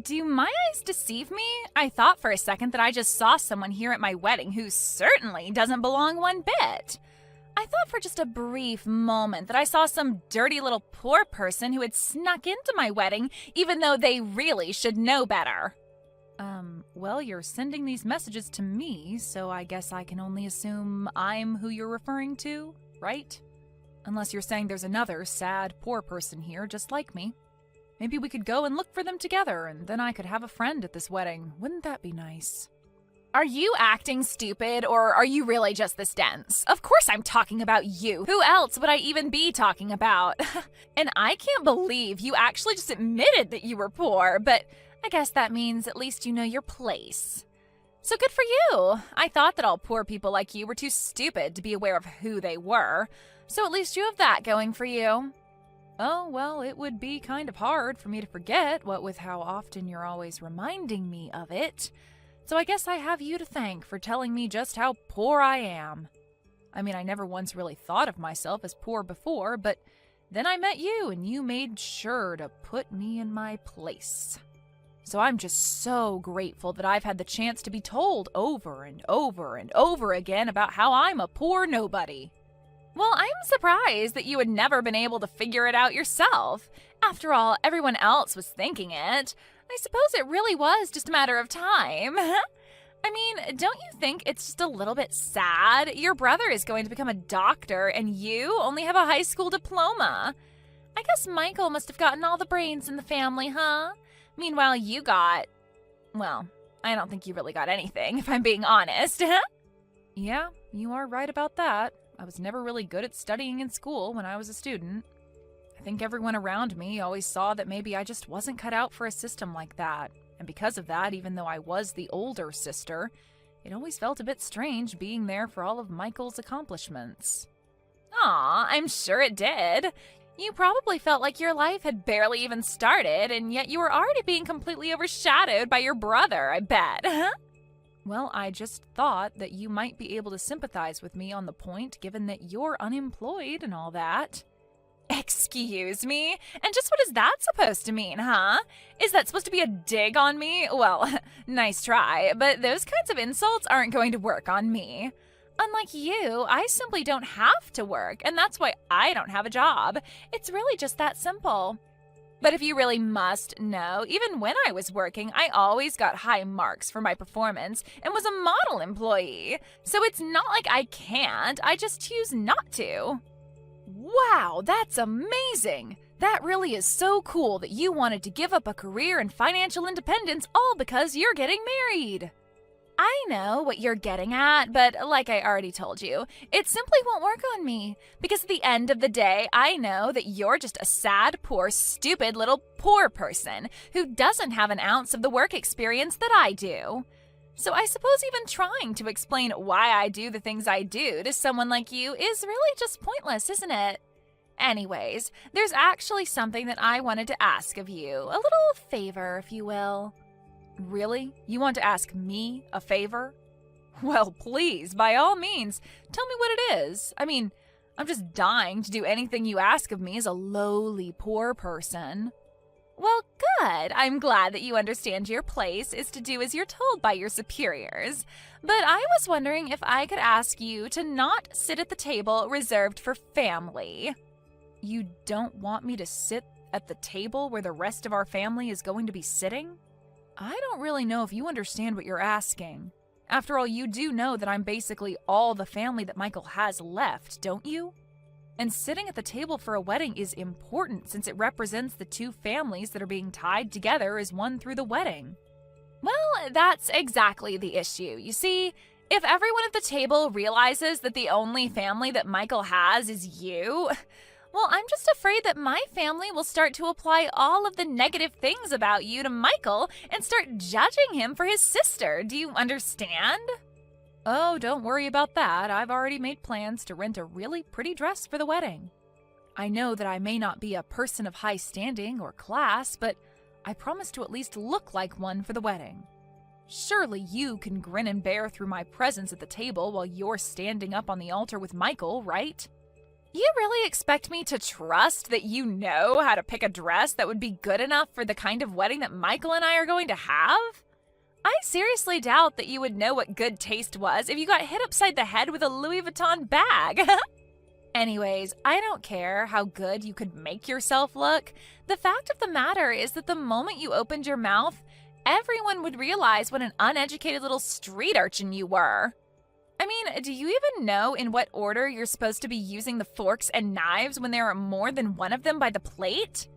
Do my eyes deceive me? I thought for a second that I just saw someone here at my wedding who certainly doesn't belong one bit. I thought for just a brief moment that I saw some dirty little poor person who had snuck into my wedding, even though they really should know better. Well, you're sending these messages to me, so I guess I can only assume I'm who you're referring to, right? Unless you're saying there's another sad, poor person here just like me. Maybe we could go and look for them together, and then I could have a friend at this wedding. Wouldn't that be nice? Are you acting stupid, or are you really just this dense? Of course I'm talking about you. Who else would I even be talking about? And I can't believe you actually just admitted that you were poor, but I guess that means at least you know your place. So good for you. I thought that all poor people like you were too stupid to be aware of who they were, so at least you have that going for you. Oh, well, it would be kind of hard for me to forget, what with how often you're always reminding me of it. So I guess I have you to thank for telling me just how poor I am. I mean, I never once really thought of myself as poor before, but then I met you and you made sure to put me in my place. So I'm just so grateful that I've had the chance to be told over and over and over again about how I'm a poor nobody. Well, I'm surprised that you had never been able to figure it out yourself. After all, everyone else was thinking it. I suppose it really was just a matter of time. I mean, don't you think it's just a little bit sad? Your brother is going to become a doctor and you only have a high school diploma. I guess Michael must have gotten all the brains in the family, huh? Meanwhile, you got... well, I don't think you really got anything, if I'm being honest. Yeah, you are right about that. I was never really good at studying in school when I was a student. I think everyone around me always saw that maybe I just wasn't cut out for a system like that. And because of that, even though I was the older sister, it always felt a bit strange being there for all of Michael's accomplishments. Aw, I'm sure it did. You probably felt like your life had barely even started, and yet you were already being completely overshadowed by your brother, I bet. Well, I just thought that you might be able to sympathize with me on the point, given that you're unemployed and all that. Excuse me? And just what is that supposed to mean, huh? Is that supposed to be a dig on me? Well, nice try, but those kinds of insults aren't going to work on me. Unlike you, I simply don't have to work, and that's why I don't have a job. It's really just that simple. But if you really must know, even when I was working, I always got high marks for my performance and was a model employee. So it's not like I can't, I just choose not to. Wow, that's amazing! That really is so cool that you wanted to give up a career and financial independence all because you're getting married. I know what you're getting at, but like I already told you, it simply won't work on me. Because at the end of the day, I know that you're just a sad, poor, stupid little poor person who doesn't have an ounce of the work experience that I do. So I suppose even trying to explain why I do the things I do to someone like you is really just pointless, isn't it? Anyways, there's actually something that I wanted to ask of you. A little favor, if you will. Really? You want to ask me a favor? Well, please, by all means, tell me what it is. I mean, I'm just dying to do anything you ask of me as a lowly poor person. Well, good. I'm glad that you understand your place is to do as you're told by your superiors. But I was wondering if I could ask you to not sit at the table reserved for family. You don't want me to sit at the table where the rest of our family is going to be sitting? I don't really know if you understand what you're asking. After all, you do know that I'm basically all the family that Michael has left, don't you? And sitting at the table for a wedding is important since it represents the two families that are being tied together as one through the wedding. Well, that's exactly the issue. You see, if everyone at the table realizes that the only family that Michael has is you, well, I'm just afraid that my family will start to apply all of the negative things about you to Michael and start judging him for his sister. Do you understand? Oh, don't worry about that. I've already made plans to rent a really pretty dress for the wedding. I know that I may not be a person of high standing or class, but I promise to at least look like one for the wedding. Surely you can grin and bear through my presence at the table while you're standing up on the altar with Michael, right? You really expect me to trust that you know how to pick a dress that would be good enough for the kind of wedding that Michael and I are going to have? I seriously doubt that you would know what good taste was if you got hit upside the head with a Louis Vuitton bag. Anyways, I don't care how good you could make yourself look. The fact of the matter is that the moment you opened your mouth, everyone would realize what an uneducated little street urchin you were. I mean, do you even know in what order you're supposed to be using the forks and knives when there are more than one of them by the plate?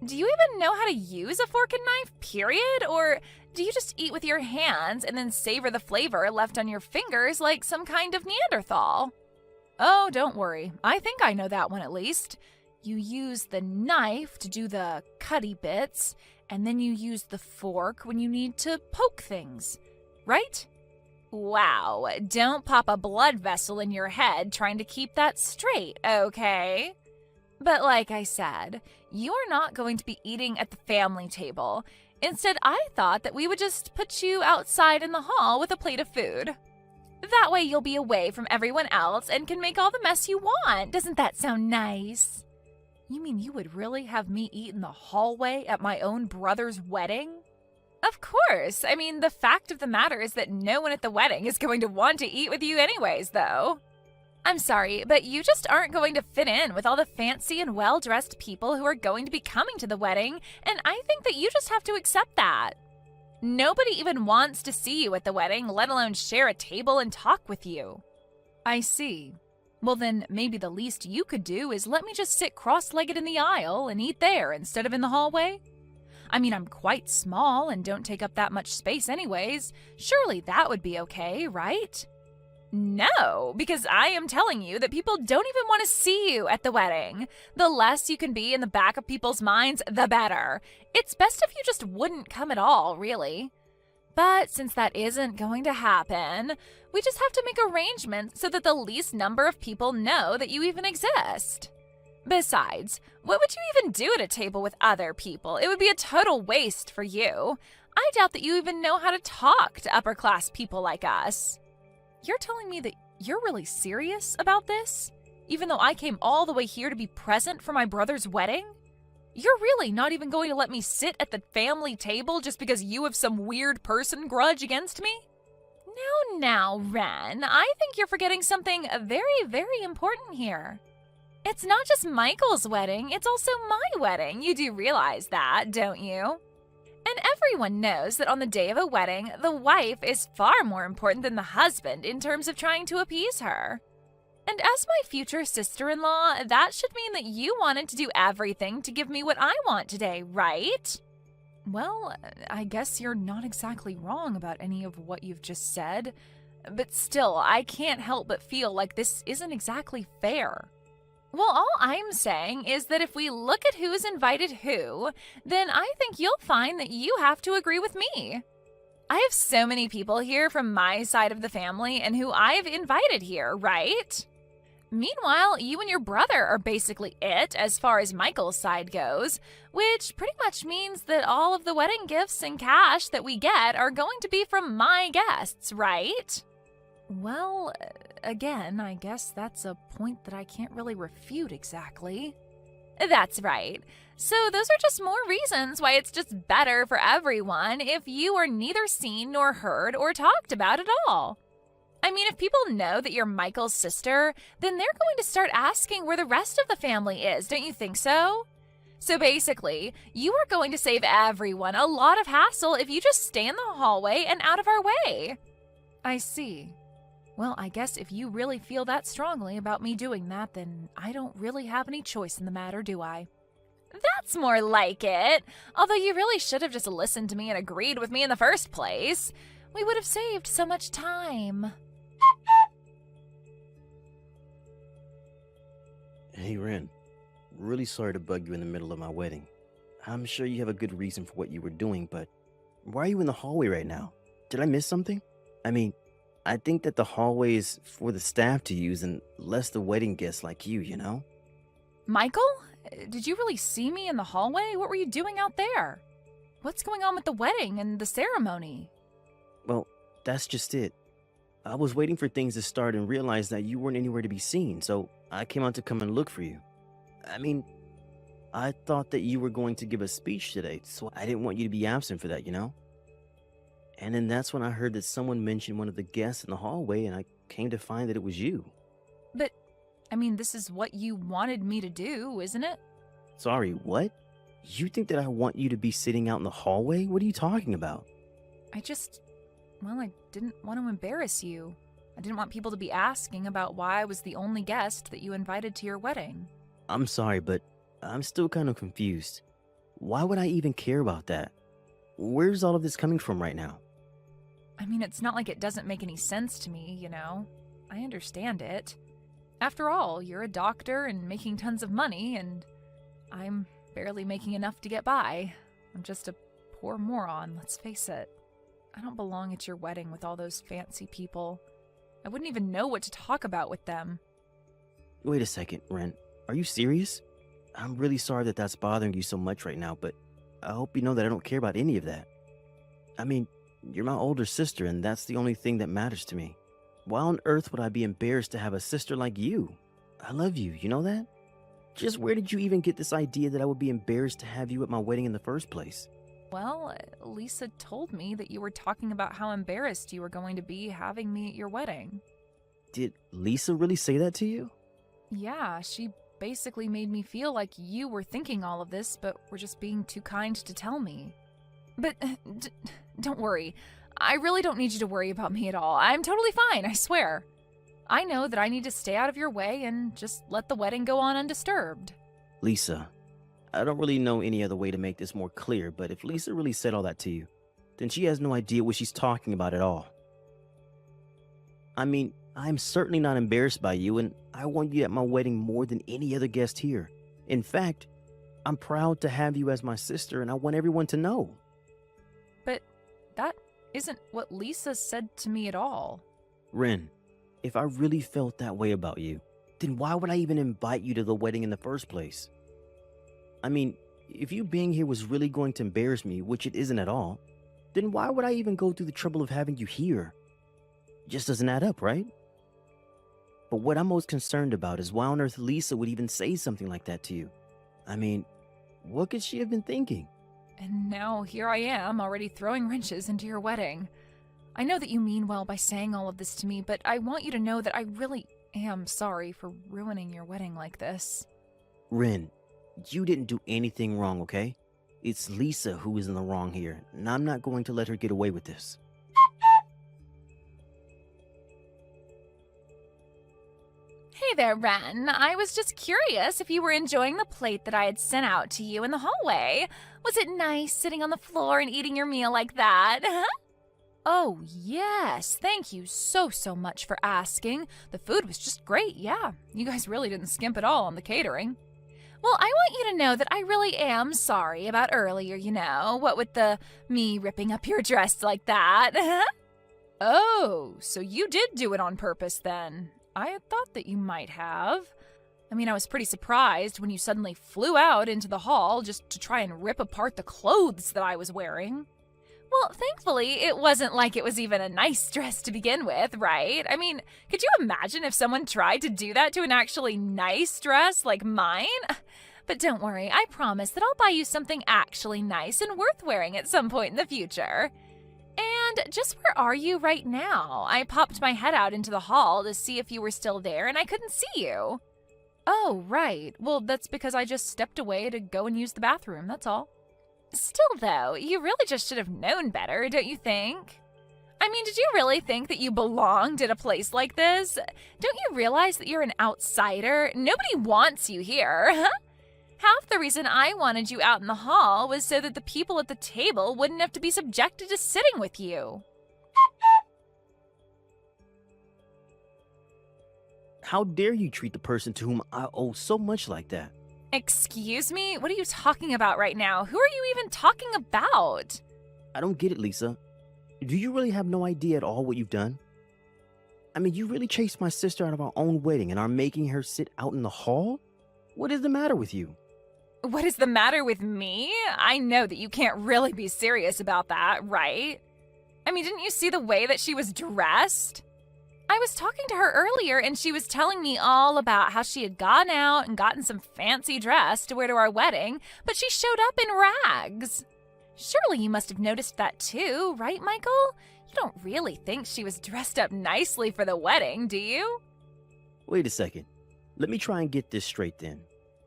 Do you even know how to use a fork and knife, period? Or do you just eat with your hands and then savor the flavor left on your fingers like some kind of Neanderthal? Oh, don't worry. I think I know that one at least. You use the knife to do the cutty bits, and then you use the fork when you need to poke things, right? Wow, don't pop a blood vessel in your head trying to keep that straight, okay? But like I said, you're not going to be eating at the family table. Instead, I thought that we would just put you outside in the hall with a plate of food. That way you'll be away from everyone else and can make all the mess you want. Doesn't that sound nice? You mean you would really have me eat in the hallway at my own brother's wedding? Of course. I mean, the fact of the matter is that no one at the wedding is going to want to eat with you anyways, though. I'm sorry, but you just aren't going to fit in with all the fancy and well-dressed people who are going to be coming to the wedding, and I think that you just have to accept that. Nobody even wants to see you at the wedding, let alone share a table and talk with you. I see. Well, then maybe the least you could do is let me just sit cross-legged in the aisle and eat there instead of in the hallway. I mean, I'm quite small and don't take up that much space anyways. Surely that would be okay, right? No, because I am telling you that people don't even want to see you at the wedding. The less you can be in the back of people's minds, the better. It's best if you just wouldn't come at all, really. But since that isn't going to happen, we just have to make arrangements so that the least number of people know that you even exist. Besides, what would you even do at a table with other people? It would be a total waste for you. I doubt that you even know how to talk to upper-class people like us. You're telling me that you're really serious about this? Even though I came all the way here to be present for my brother's wedding? You're really not even going to let me sit at the family table just because you have some weird person grudge against me? Now, Ren, I think you're forgetting something very, very important here. It's not just Michael's wedding, it's also my wedding. You do realize that, don't you? And everyone knows that on the day of a wedding, the wife is far more important than the husband in terms of trying to appease her. And as my future sister-in-law, that should mean that you wanted to do everything to give me what I want today, right? Well, I guess you're not exactly wrong about any of what you've just said. But still, I can't help but feel like this isn't exactly fair. Well, all I'm saying is that if we look at who's invited who, then I think you'll find that you have to agree with me. I have so many people here from my side of the family and who I've invited here, right? Meanwhile, you and your brother are basically it as far as Michael's side goes, which pretty much means that all of the wedding gifts and cash that we get are going to be from my guests, right? Well, again, I guess that's a point that I can't really refute exactly. That's right. So those are just more reasons why it's just better for everyone if you are neither seen nor heard or talked about at all. I mean, if people know that you're Michael's sister, then they're going to start asking where the rest of the family is, don't you think so? So basically, you are going to save everyone a lot of hassle if you just stay in the hallway and out of our way. I see. Well, I guess if you really feel that strongly about me doing that, then I don't really have any choice in the matter, do I? That's more like it. Although you really should have just listened to me and agreed with me in the first place. We would have saved so much time. Hey, Ren. Really sorry to bug you in the middle of my wedding. I'm sure you have a good reason for what you were doing, but why are you in the hallway right now? Did I miss something? I mean, I think that the hallway is for the staff to use and less the wedding guests like you, you know? Michael? Did you really see me in the hallway? What were you doing out there? What's going on with the wedding and the ceremony? Well, that's just it. I was waiting for things to start and realized that you weren't anywhere to be seen, so I came out to come and look for you. I mean, I thought that you were going to give a speech today, so I didn't want you to be absent for that, you know? And then that's when I heard that someone mentioned one of the guests in the hallway, and I came to find that it was you. But, I mean, this is what you wanted me to do, isn't it? Sorry, what? You think that I want you to be sitting out in the hallway? What are you talking about? I didn't want to embarrass you. I didn't want people to be asking about why I was the only guest that you invited to your wedding. I'm sorry, but I'm still kind of confused. Why would I even care about that? Where's all of this coming from right now? I mean, it's not like it doesn't make any sense to me, you know? I understand it. After all, you're a doctor and making tons of money, and I'm barely making enough to get by. I'm just a poor moron, let's face it. I don't belong at your wedding with all those fancy people. I wouldn't even know what to talk about with them. Wait a second, Ren. Are you serious? I'm really sorry that that's bothering you so much right now, but I hope you know that I don't care about any of that. I mean, you're my older sister, and that's the only thing that matters to me. Why on earth would I be embarrassed to have a sister like you? I love you, you know that? Just where did you even get this idea that I would be embarrassed to have you at my wedding in the first place? Well, Lisa told me that you were talking about how embarrassed you were going to be having me at your wedding. Did Lisa really say that to you? Yeah, she basically made me feel like you were thinking all of this, but were just being too kind to tell me. But don't worry. I really don't need you to worry about me at all. I'm totally fine, I swear. I know that I need to stay out of your way and just let the wedding go on undisturbed. Lisa, I don't really know any other way to make this more clear, but if Lisa really said all that to you, then she has no idea what she's talking about at all. I mean, I'm certainly not embarrassed by you, and I want you at my wedding more than any other guest here. In fact, I'm proud to have you as my sister, and I want everyone to know. But that isn't what Lisa said to me at all. Ren, if I really felt that way about you, then why would I even invite you to the wedding in the first place? I mean, if you being here was really going to embarrass me, which it isn't at all, then why would I even go through the trouble of having you here? Just doesn't add up, right? But what I'm most concerned about is why on earth Lisa would even say something like that to you. I mean, what could she have been thinking? And now here I am, already throwing wrenches into your wedding. I know that you mean well by saying all of this to me, but I want you to know that I really am sorry for ruining your wedding like this. Ren, you didn't do anything wrong, okay? It's Lisa who is in the wrong here, and I'm not going to let her get away with this. Hey there, Ren. I was just curious if you were enjoying the plate that I had sent out to you in the hallway. Was it nice sitting on the floor and eating your meal like that? Oh, yes. Thank you so much for asking. The food was just great, yeah. You guys really didn't skimp at all on the catering. Well, I want you to know that I really am sorry about earlier, you know, what with me ripping up your dress like that. Oh, so you did do it on purpose then. I had thought that you might have. I mean, I was pretty surprised when you suddenly flew out into the hall just to try and rip apart the clothes that I was wearing. Well, thankfully, it wasn't like it was even a nice dress to begin with, right? I mean, could you imagine if someone tried to do that to an actually nice dress like mine? But don't worry, I promise that I'll buy you something actually nice and worth wearing at some point in the future. And just where are you right now? I popped my head out into the hall to see if you were still there, and I couldn't see you. Oh, right. Well, that's because I just stepped away to go and use the bathroom, that's all. Still, though, you really just should have known better, don't you think? I mean, did you really think that you belonged at a place like this? Don't you realize that you're an outsider? Nobody wants you here, huh? Half the reason I wanted you out in the hall was so that the people at the table wouldn't have to be subjected to sitting with you. How dare you treat the person to whom I owe so much like that? Excuse me? What are you talking about right now? Who are you even talking about? I don't get it, Lisa. Do you really have no idea at all what you've done? I mean, you really chased my sister out of our own wedding and are making her sit out in the hall? What is the matter with you? What is the matter with me? I know that you can't really be serious about that, right? I mean, didn't you see the way that she was dressed? I was talking to her earlier and she was telling me all about how she had gone out and gotten some fancy dress to wear to our wedding, but she showed up in rags. Surely you must have noticed that too, right, Michael? You don't really think she was dressed up nicely for the wedding, do you? Wait a second. Let me try and get this straight then.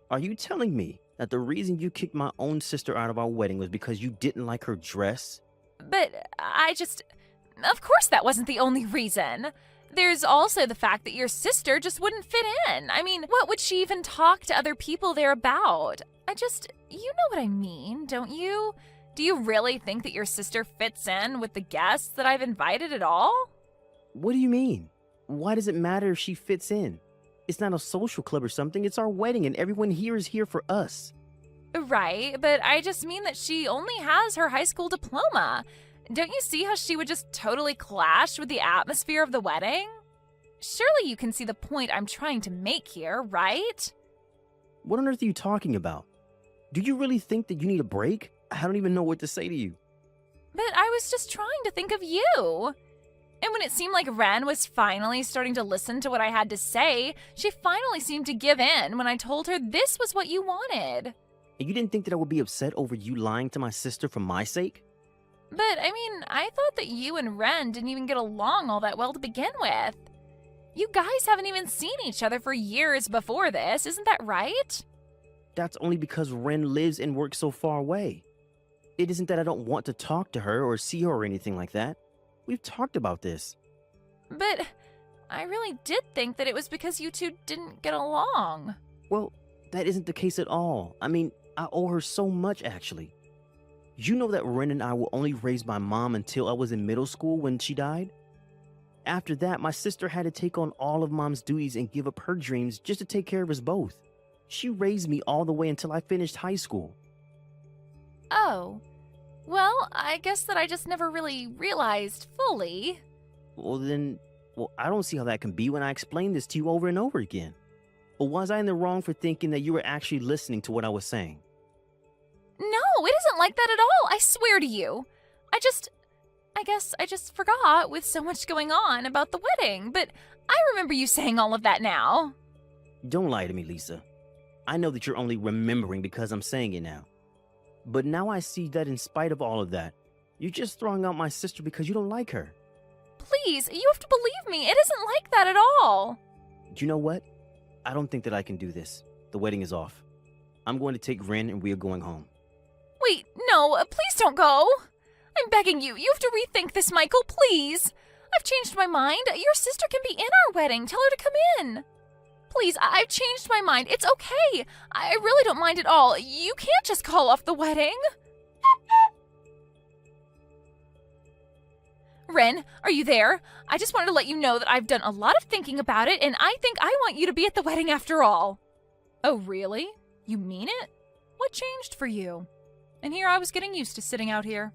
Are you telling me that the reason you kicked my own sister out of our wedding was because you didn't like her dress? But of course that wasn't the only reason. There's also the fact that your sister just wouldn't fit in. I mean, what would she even talk to other people there about? You know what I mean, don't you? Do you really think that your sister fits in with the guests that I've invited at all? What do you mean? Why does it matter if she fits in? It's not a social club or something. It's our wedding and everyone here is here for us. Right, but I just mean that she only has her high school diploma. Don't you see how she would just totally clash with the atmosphere of the wedding? Surely you can see the point I'm trying to make here, right? What on earth are you talking about? Do you really think that you need a break? I don't even know what to say to you. But I was just trying to think of you. And when it seemed like Ren was finally starting to listen to what I had to say, she finally seemed to give in when I told her this was what you wanted. And you didn't think that I would be upset over you lying to my sister for my sake? But, I thought that you and Ren didn't even get along all that well to begin with. You guys haven't even seen each other for years before this, isn't that right? That's only because Ren lives and works so far away. It isn't that I don't want to talk to her or see her or anything like that. We've talked about this. But I really did think that it was because you two didn't get along. Well, that isn't the case at all. I owe her so much, actually. You know that Ren and I were only raised by Mom until I was in middle school when she died? After that, my sister had to take on all of Mom's duties and give up her dreams just to take care of us both. She raised me all the way until I finished high school. Oh. Well, I guess that I just never really realized fully. Well, I don't see how that can be when I explained this to you over and over again. Or was I in the wrong for thinking that you were actually listening to what I was saying? No, it isn't like that at all, I swear to you. I guess I just forgot with so much going on about the wedding, but I remember you saying all of that now. Don't lie to me, Lisa. I know that you're only remembering because I'm saying it now. But now I see that in spite of all of that, you're just throwing out my sister because you don't like her. Please, you have to believe me. It isn't like that at all. Do you know what? I don't think that I can do this. The wedding is off. I'm going to take Ren and we are going home. Wait, no, please don't go. I'm begging you. You have to rethink this, Michael, please. I've changed my mind. Your sister can be in our wedding. Tell her to come in. Please, I've changed my mind. It's okay. I really don't mind at all. You can't just call off the wedding. Ren, are you there? I just wanted to let you know that I've done a lot of thinking about it, and I think I want you to be at the wedding after all. Oh, really? You mean it? What changed for you? And here I was getting used to sitting out here.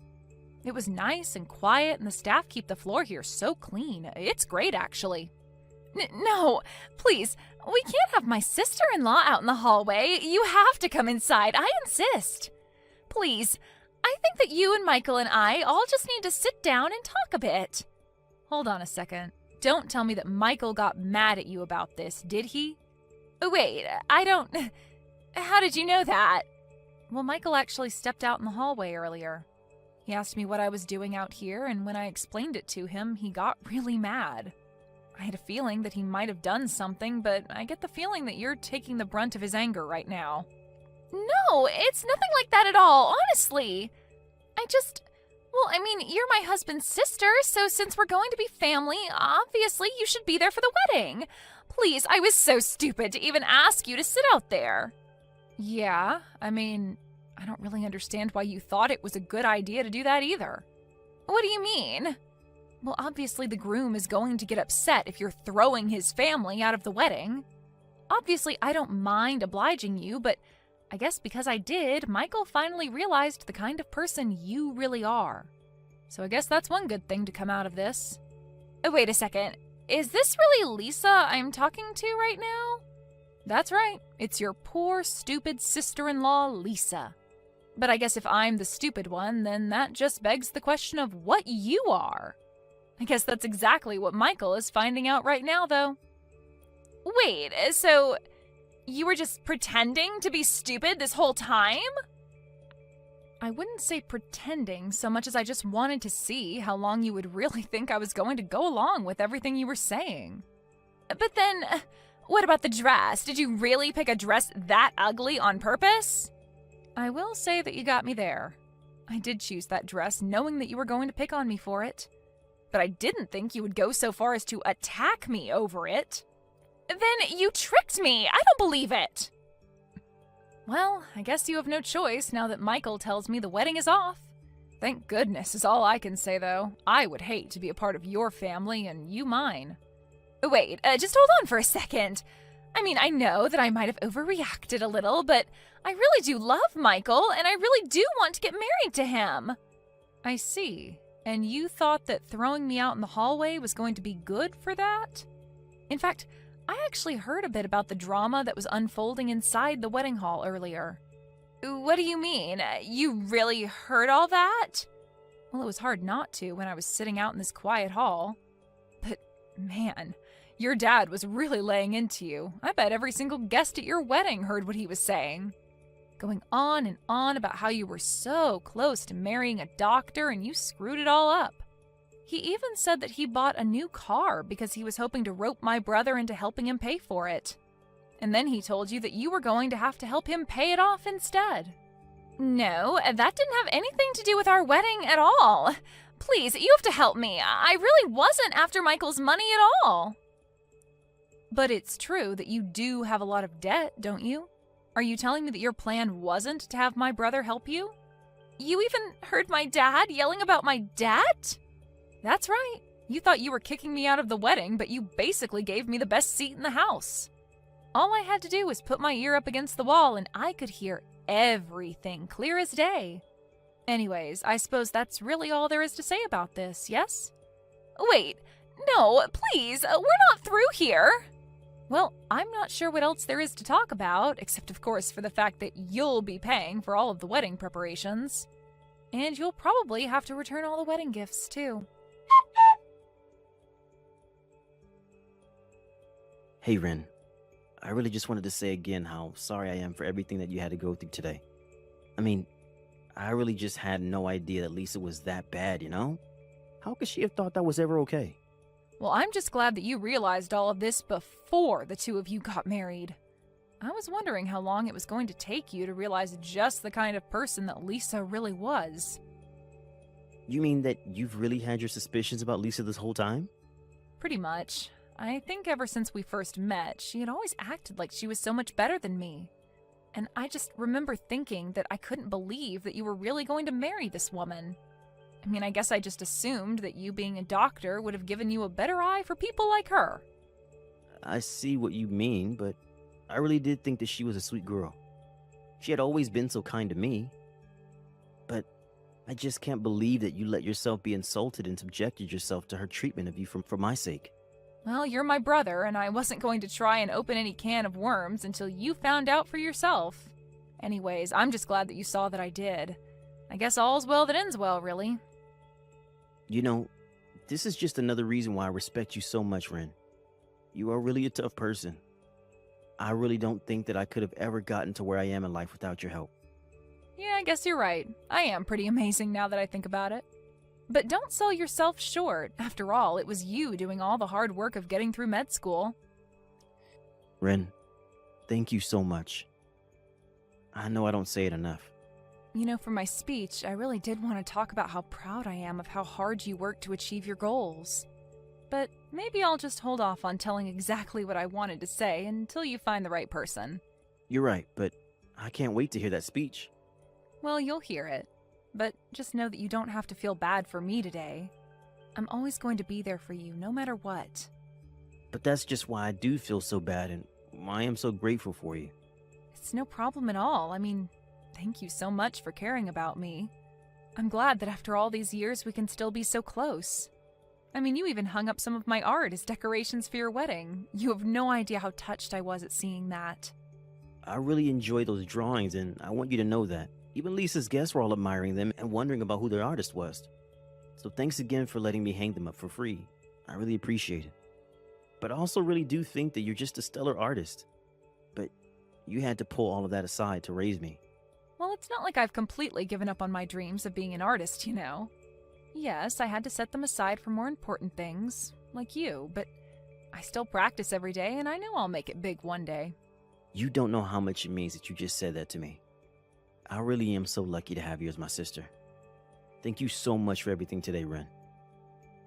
It was nice and quiet, and the staff keep the floor here so clean. It's great, actually. No, please, we can't have my sister-in-law out in the hallway. You have to come inside. I insist. Please, I think that you and Michael and I all just need to sit down and talk a bit. Hold on a second. Don't tell me that Michael got mad at you about this, did he? Oh, wait, I don't... How did you know that? Well, Michael actually stepped out in the hallway earlier. He asked me what I was doing out here, and when I explained it to him, he got really mad. I had a feeling that he might have done something, but I get the feeling that you're taking the brunt of his anger right now. No, it's nothing like that at all, honestly. You're my husband's sister, so since we're going to be family, obviously you should be there for the wedding. Please, I was so stupid to even ask you to sit out there. Yeah, I don't really understand why you thought it was a good idea to do that either. What do you mean? Well, obviously the groom is going to get upset if you're throwing his family out of the wedding. Obviously, I don't mind obliging you, but I guess because I did, Michael finally realized the kind of person you really are. So I guess that's one good thing to come out of this. Oh, wait a second. Is this really Lisa I'm talking to right now? That's right. It's your poor, stupid sister-in-law, Lisa. But I guess if I'm the stupid one, then that just begs the question of what you are. I guess that's exactly what Michael is finding out right now, though. Wait, so you were just pretending to be stupid this whole time? I wouldn't say pretending so much as I just wanted to see how long you would really think I was going to go along with everything you were saying. But then, what about the dress? Did you really pick a dress that ugly on purpose? I will say that you got me there. I did choose that dress knowing that you were going to pick on me for it. But I didn't think you would go so far as to attack me over it. Then you tricked me! I don't believe it! Well, I guess you have no choice now that Michael tells me the wedding is off. Thank goodness is all I can say, though. I would hate to be a part of your family and you mine. Wait, just hold on for a second. I mean, I know that I might have overreacted a little, but I really do love Michael, and I really do want to get married to him. I see. And you thought that throwing me out in the hallway was going to be good for that? In fact, I actually heard a bit about the drama that was unfolding inside the wedding hall earlier. What do you mean? You really heard all that? Well, it was hard not to when I was sitting out in this quiet hall. But, man, your dad was really laying into you. I bet every single guest at your wedding heard what he was saying. Going on and on about how you were so close to marrying a doctor and you screwed it all up. He even said that he bought a new car because he was hoping to rope my brother into helping him pay for it. And then he told you that you were going to have to help him pay it off instead. No, that didn't have anything to do with our wedding at all. Please, you have to help me. I really wasn't after Michael's money at all. But it's true that you do have a lot of debt, don't you? Are you telling me that your plan wasn't to have my brother help you? You even heard my dad yelling about my debt? That's right. You thought you were kicking me out of the wedding, but you basically gave me the best seat in the house. All I had to do was put my ear up against the wall and I could hear everything clear as day. Anyways, I suppose that's really all there is to say about this, yes? Wait, no, please, we're not through here. Well, I'm not sure what else there is to talk about, except of course for the fact that you'll be paying for all of the wedding preparations. And you'll probably have to return all the wedding gifts, too. Hey, Ren. I really just wanted to say again how sorry I am for everything that you had to go through today. I mean, I really just had no idea that Lisa was that bad, you know? How could she have thought that was ever okay? Well, I'm just glad that you realized all of this before the two of you got married. I was wondering how long it was going to take you to realize just the kind of person that Lisa really was. You mean that you've really had your suspicions about Lisa this whole time? Pretty much. I think ever since we first met, she had always acted like she was so much better than me. And I just remember thinking that I couldn't believe that you were really going to marry this woman. I mean, I guess I just assumed that you being a doctor would have given you a better eye for people like her. I see what you mean, but I really did think that she was a sweet girl. She had always been so kind to me. But I just can't believe that you let yourself be insulted and subjected yourself to her treatment of you for my sake. Well, you're my brother, and I wasn't going to try and open any can of worms until you found out for yourself. Anyways, I'm just glad that you saw that I did. I guess all's well that ends well, really. You know, this is just another reason why I respect you so much, Ren. You are really a tough person. I really don't think that I could have ever gotten to where I am in life without your help. Yeah, I guess you're right. I am pretty amazing now that I think about it. But don't sell yourself short. After all, it was you doing all the hard work of getting through med school. Ren, thank you so much. I know I don't say it enough. You know, for my speech, I really did want to talk about how proud I am of how hard you worked to achieve your goals. But maybe I'll just hold off on telling exactly what I wanted to say until you find the right person. You're right, but I can't wait to hear that speech. Well, you'll hear it. But just know that you don't have to feel bad for me today. I'm always going to be there for you, no matter what. But that's just why I do feel so bad and why I'm so grateful for you. It's no problem at all. I mean, thank you so much for caring about me. I'm glad that after all these years we can still be so close. I mean, you even hung up some of my art as decorations for your wedding. You have no idea how touched I was at seeing that. I really enjoy those drawings and I want you to know that. Even Lisa's guests were all admiring them and wondering about who their artist was. So thanks again for letting me hang them up for free. I really appreciate it. But I also really do think that you're just a stellar artist. But you had to pull all of that aside to raise me. Well, it's not like I've completely given up on my dreams of being an artist, you know. Yes, I had to set them aside for more important things, like you, but I still practice every day and I know I'll make it big one day. You don't know how much it means that you just said that to me. I really am so lucky to have you as my sister. Thank you so much for everything today, Ren.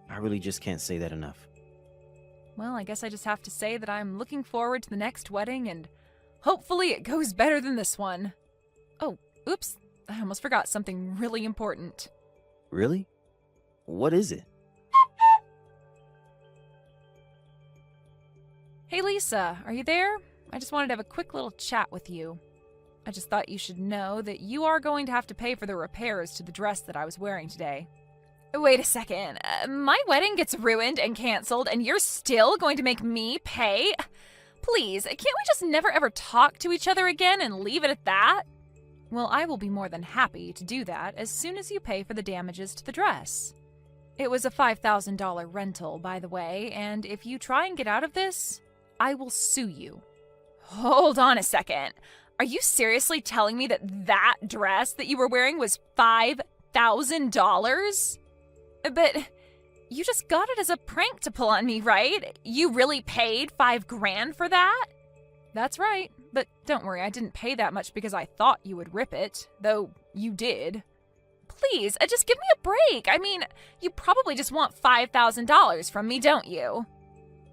I really just can't say that enough. Well, I guess I just have to say that I'm looking forward to the next wedding and hopefully it goes better than this one. Oh, oops, I almost forgot something really important. Really? What is it? Hey Lisa, are you there? I just wanted to have a quick little chat with you. I just thought you should know that you are going to have to pay for the repairs to the dress that I was wearing today. Wait a second. My wedding gets ruined and canceled and you're still going to make me pay? Please, can't we just never ever talk to each other again and leave it at that? Well, I will be more than happy to do that as soon as you pay for the damages to the dress. It was a $5,000 rental, by the way, and if you try and get out of this, I will sue you. Hold on a second. Are you seriously telling me that dress that you were wearing was $5,000? But you just got it as a prank to pull on me, right? You really paid $5,000 for that? That's right, but don't worry, I didn't pay that much because I thought you would rip it, though you did. Please, just give me a break. I mean, you probably just want $5,000 from me, don't you?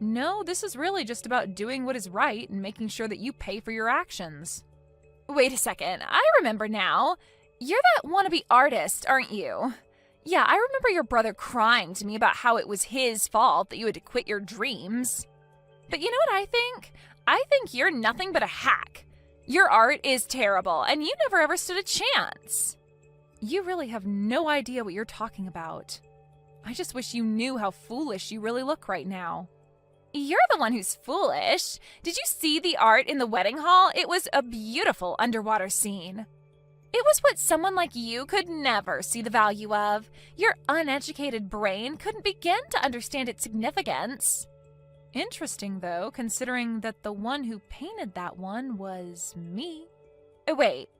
No, this is really just about doing what is right and making sure that you pay for your actions. Wait a second, I remember now. You're that wannabe artist, aren't you? Yeah, I remember your brother crying to me about how it was his fault that you had to quit your dreams. But you know what I think? I think you're nothing but a hack. Your art is terrible, and you never ever stood a chance. You really have no idea what you're talking about. I just wish you knew how foolish you really look right now. You're the one who's foolish. Did you see the art in the wedding hall? It was a beautiful underwater scene. It was what someone like you could never see the value of. Your uneducated brain couldn't begin to understand its significance. Interesting, though, considering that the one who painted that one was me. Wait,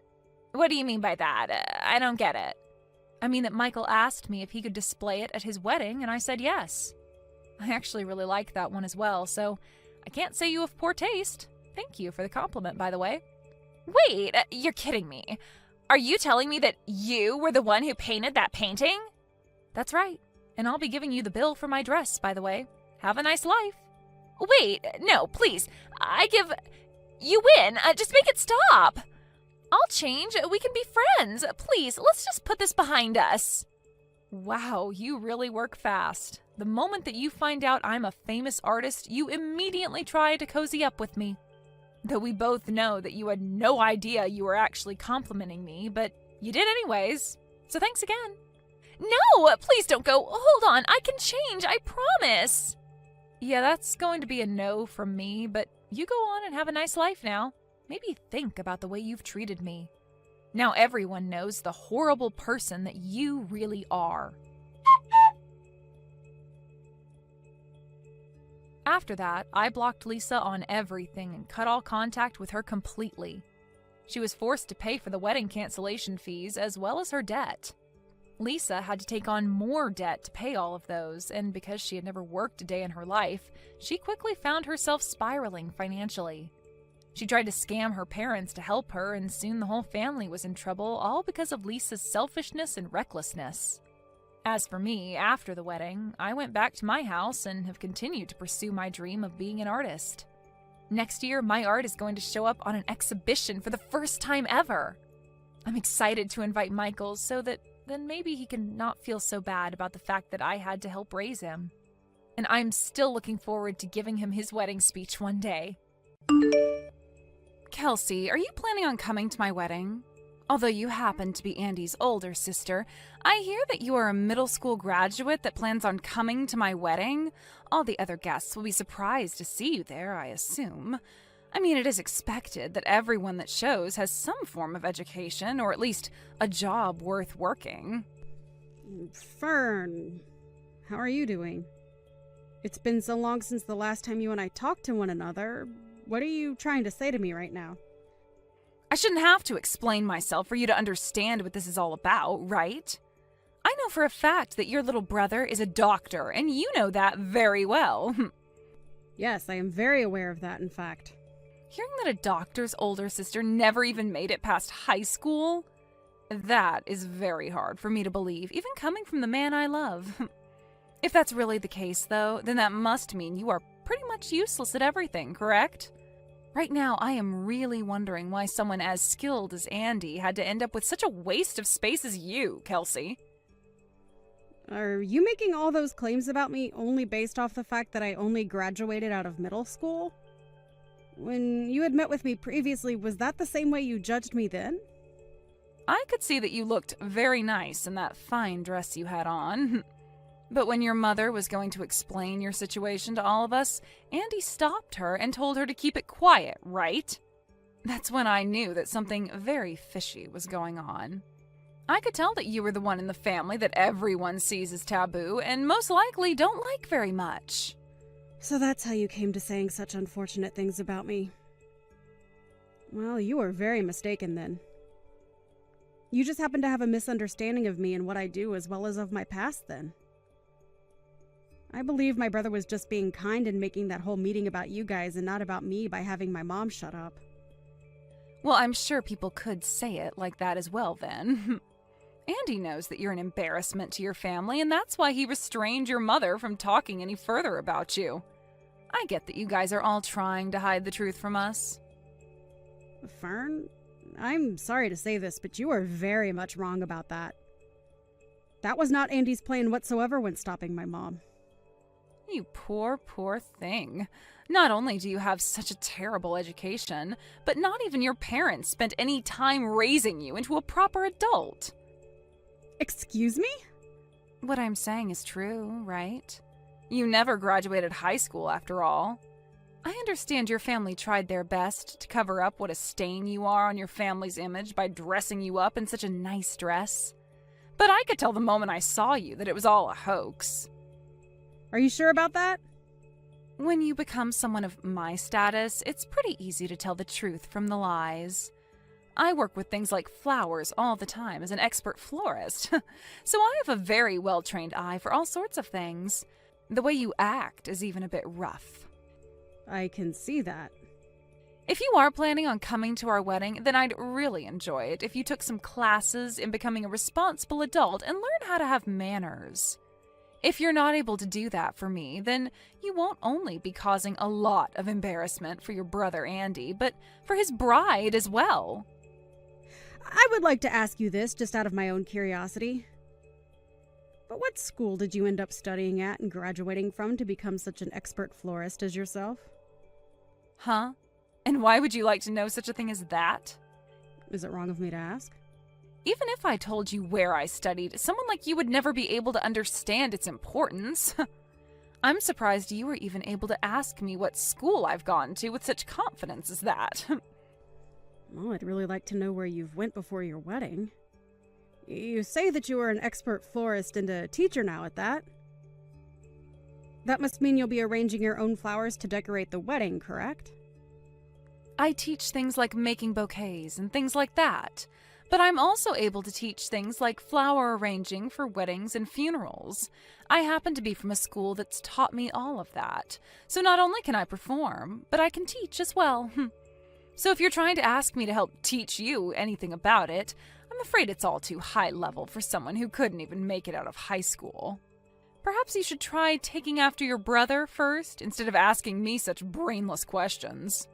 what do you mean by that? I don't get it. I mean that Michael asked me if he could display it at his wedding, and I said yes. I actually really like that one as well, so I can't say you have poor taste. Thank you for the compliment, by the way. Wait, you're kidding me. Are you telling me that you were the one who painted that painting? That's right, and I'll be giving you the bill for my dress, by the way. Have a nice life. Wait, no, please. You win. Just make it stop. I'll change. We can be friends. Please, let's just put this behind us. Wow, you really work fast. The moment that you find out I'm a famous artist, you immediately try to cozy up with me. Though we both know that you had no idea you were actually complimenting me, but you did anyways. So thanks again. No, please don't go. Hold on, I can change, I promise. Yeah, that's going to be a no from me, but you go on and have a nice life now. Maybe think about the way you've treated me. Now everyone knows the horrible person that you really are. After that, I blocked Lisa on everything and cut all contact with her completely. She was forced to pay for the wedding cancellation fees as well as her debt. Lisa had to take on more debt to pay all of those, and because she had never worked a day in her life, she quickly found herself spiraling financially. She tried to scam her parents to help her, and soon the whole family was in trouble, all because of Lisa's selfishness and recklessness. As for me, after the wedding, I went back to my house and have continued to pursue my dream of being an artist. Next year, my art is going to show up on an exhibition for the first time ever. I'm excited to invite Michael so that then maybe he can not feel so bad about the fact that I had to help raise him. And I'm still looking forward to giving him his wedding speech one day. Kelsey, are you planning on coming to my wedding? Although you happen to be Andy's older sister, I hear that you are a middle school graduate that plans on coming to my wedding. All the other guests will be surprised to see you there, I assume. I mean, it is expected that everyone that shows has some form of education, or at least a job worth working. Fern, how are you doing? It's been so long since the last time you and I talked to one another. What are you trying to say to me right now? I shouldn't have to explain myself for you to understand what this is all about, right? I know for a fact that your little brother is a doctor, and you know that very well. Yes, I am very aware of that, in fact. Hearing that a doctor's older sister never even made it past high school? That is very hard for me to believe, even coming from the man I love. If that's really the case, though, then that must mean you are pretty much useless at everything, correct? Right now, I am really wondering why someone as skilled as Andy had to end up with such a waste of space as you, Kelsey. Are you making all those claims about me only based off the fact that I only graduated out of middle school? When you had met with me previously, was that the same way you judged me then? I could see that you looked very nice in that fine dress you had on. But when your mother was going to explain your situation to all of us, Andy stopped her and told her to keep it quiet, right? That's when I knew that something very fishy was going on. I could tell that you were the one in the family that everyone sees as taboo and most likely don't like very much. So that's how you came to saying such unfortunate things about me. Well, you were very mistaken then. You just happen to have a misunderstanding of me and what I do as well as of my past then. I believe my brother was just being kind and making that whole meeting about you guys and not about me by having my mom shut up. Well, I'm sure people could say it like that as well then. Andy knows that you're an embarrassment to your family, and that's why he restrained your mother from talking any further about you. I get that you guys are all trying to hide the truth from us. Fern, I'm sorry to say this, but you are very much wrong about that. That was not Andy's plan whatsoever when stopping my mom. You poor, poor thing. Not only do you have such a terrible education, but not even your parents spent any time raising you into a proper adult. Excuse me? What I'm saying is true, right? You never graduated high school after all. I understand your family tried their best to cover up what a stain you are on your family's image by dressing you up in such a nice dress. But I could tell the moment I saw you that it was all a hoax. Are you sure about that? When you become someone of my status, it's pretty easy to tell the truth from the lies. I work with things like flowers all the time as an expert florist, so I have a very well-trained eye for all sorts of things. The way you act is even a bit rough. I can see that. If you are planning on coming to our wedding, then I'd really enjoy it if you took some classes in becoming a responsible adult and learn how to have manners. If you're not able to do that for me, then you won't only be causing a lot of embarrassment for your brother Andy, but for his bride as well. I would like to ask you this just out of my own curiosity. But what school did you end up studying at and graduating from to become such an expert florist as yourself? Huh? And why would you like to know such a thing as that? Is it wrong of me to ask? Even if I told you where I studied, someone like you would never be able to understand its importance. I'm surprised you were even able to ask me what school I've gone to with such confidence as that. Well, I'd really like to know where you've went before your wedding. You say that you are an expert florist and a teacher now at that. That must mean you'll be arranging your own flowers to decorate the wedding, correct? I teach things like making bouquets and things like that. But I'm also able to teach things like flower arranging for weddings and funerals. I happen to be from a school that's taught me all of that. So not only can I perform, but I can teach as well. So if you're trying to ask me to help teach you anything about it, I'm afraid it's all too high level for someone who couldn't even make it out of high school. Perhaps you should try taking after your brother first, instead of asking me such brainless questions.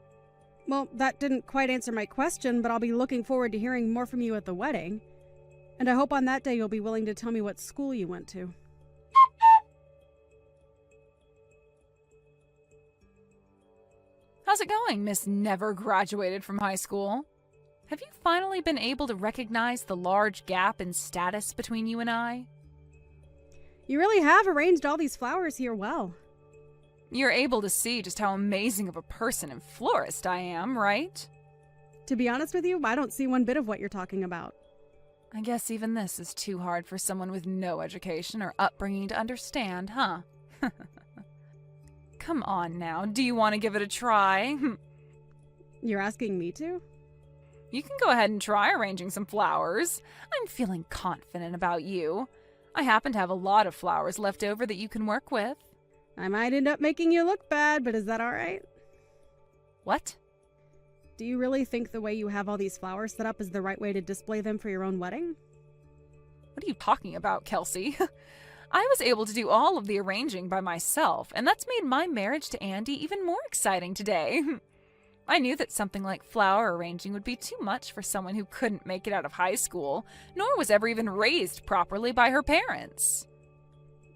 Well, that didn't quite answer my question, but I'll be looking forward to hearing more from you at the wedding. And I hope on that day you'll be willing to tell me what school you went to. How's it going, Miss Never Graduated from High School? Have you finally been able to recognize the large gap in status between you and I? You really have arranged all these flowers here well. You're able to see just how amazing of a person and florist I am, right? To be honest with you, I don't see one bit of what you're talking about. I guess even this is too hard for someone with no education or upbringing to understand, huh? Come on now, do you want to give it a try? You're asking me to? You can go ahead and try arranging some flowers. I'm feeling confident about you. I happen to have a lot of flowers left over that you can work with. I might end up making you look bad, but is that all right? What? Do you really think the way you have all these flowers set up is the right way to display them for your own wedding? What are you talking about, Kelsey? I was able to do all of the arranging by myself, and that's made my marriage to Andy even more exciting today. I knew that something like flower arranging would be too much for someone who couldn't make it out of high school, nor was ever even raised properly by her parents.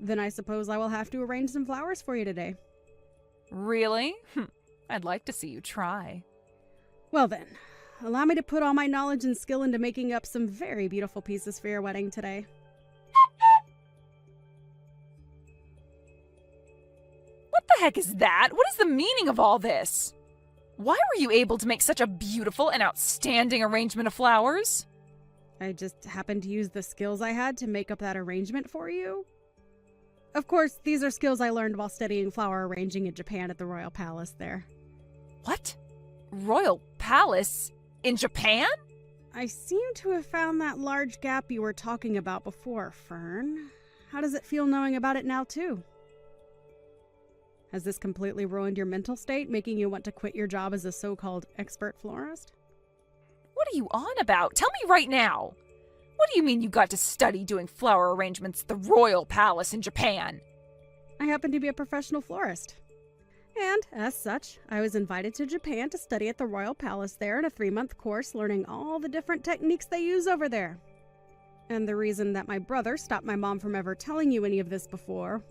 Then I suppose I will have to arrange some flowers for you today. Really? I'd like to see you try. Well then, allow me to put all my knowledge and skill into making up some very beautiful pieces for your wedding today. What the heck is that? What is the meaning of all this? Why were you able to make such a beautiful and outstanding arrangement of flowers? I just happened to use the skills I had to make up that arrangement for you. Of course, these are skills I learned while studying flower arranging in Japan at the Royal Palace there. What? Royal Palace? In Japan? I seem to have found that large gap you were talking about before, Fern. How does it feel knowing about it now, too? Has this completely ruined your mental state, making you want to quit your job as a so-called expert florist? What are you on about? Tell me right now. What do you mean you got to study doing flower arrangements at the Royal Palace in Japan? I happen to be a professional florist. And, as such, I was invited to Japan to study at the Royal Palace there in a 3-month course learning all the different techniques they use over there. And the reason that my brother stopped my mom from ever telling you any of this before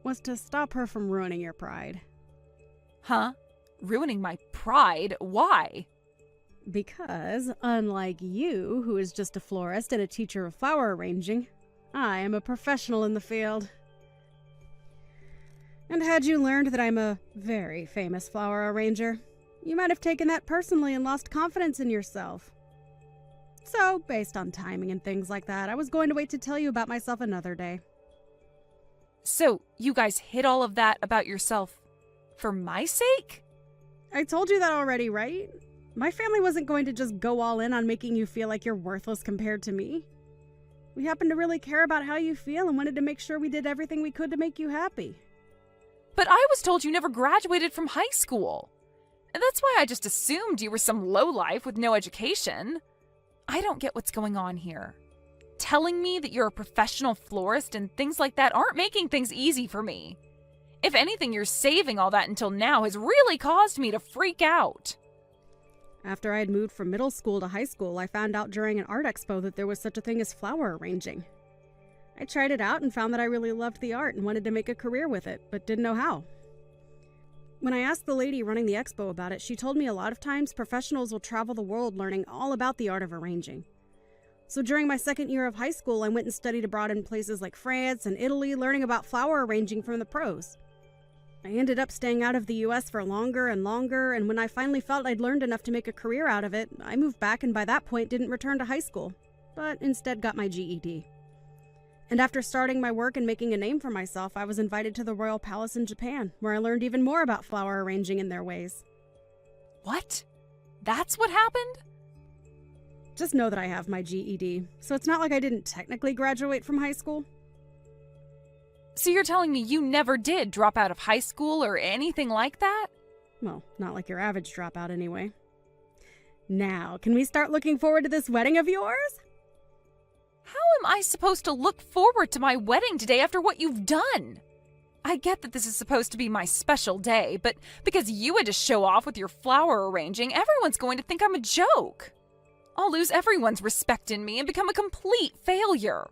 was to stop her from ruining your pride. Huh? Ruining my pride? Why? Because, unlike you, who is just a florist and a teacher of flower arranging, I am a professional in the field. And had you learned that I'm a very famous flower arranger, you might have taken that personally and lost confidence in yourself. So, based on timing and things like that, I was going to wait to tell you about myself another day. So, you guys hid all of that about yourself for my sake? I told you that already, right? My family wasn't going to just go all in on making you feel like you're worthless compared to me. We happen to really care about how you feel and wanted to make sure we did everything we could to make you happy. But I was told you never graduated from high school. And that's why I just assumed you were some lowlife with no education. I don't get what's going on here. Telling me that you're a professional florist and things like that aren't making things easy for me. If anything, your saving all that until now has really caused me to freak out. After I had moved from middle school to high school, I found out during an art expo that there was such a thing as flower arranging. I tried it out and found that I really loved the art and wanted to make a career with it, but didn't know how. When I asked the lady running the expo about it, she told me a lot of times professionals will travel the world learning all about the art of arranging. So during my second year of high school, I went and studied abroad in places like France and Italy, learning about flower arranging from the pros. I ended up staying out of the US for longer and longer, and when I finally felt I'd learned enough to make a career out of it, I moved back and by that point didn't return to high school, but instead got my GED. And after starting my work and making a name for myself, I was invited to the Royal Palace in Japan, where I learned even more about flower arranging in their ways. What? That's what happened? Just know that I have my GED, so it's not like I didn't technically graduate from high school. So you're telling me you never did drop out of high school or anything like that? Well, not like your average dropout anyway. Now, can we start looking forward to this wedding of yours? How am I supposed to look forward to my wedding today after what you've done? I get that this is supposed to be my special day, but because you had to show off with your flower arranging, everyone's going to think I'm a joke. I'll lose everyone's respect in me and become a complete failure.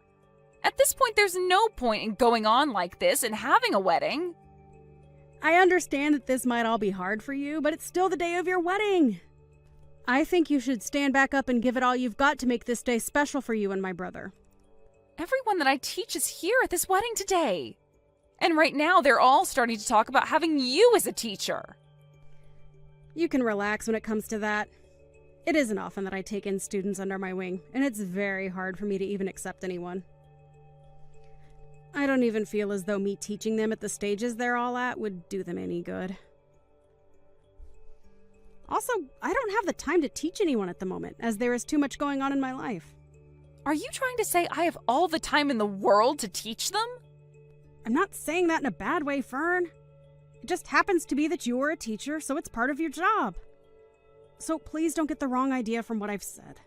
At this point, there's no point in going on like this and having a wedding. I understand that this might all be hard for you, but it's still the day of your wedding. I think you should stand back up and give it all you've got to make this day special for you and my brother. Everyone that I teach is here at this wedding today. And right now, they're all starting to talk about having you as a teacher. You can relax when it comes to that. It isn't often that I take in students under my wing, and it's very hard for me to even accept anyone. I don't even feel as though me teaching them at the stages they're all at would do them any good. Also, I don't have the time to teach anyone at the moment, as there is too much going on in my life. Are you trying to say I have all the time in the world to teach them? I'm not saying that in a bad way, Fern. It just happens to be that you are a teacher, so it's part of your job. So please don't get the wrong idea from what I've said.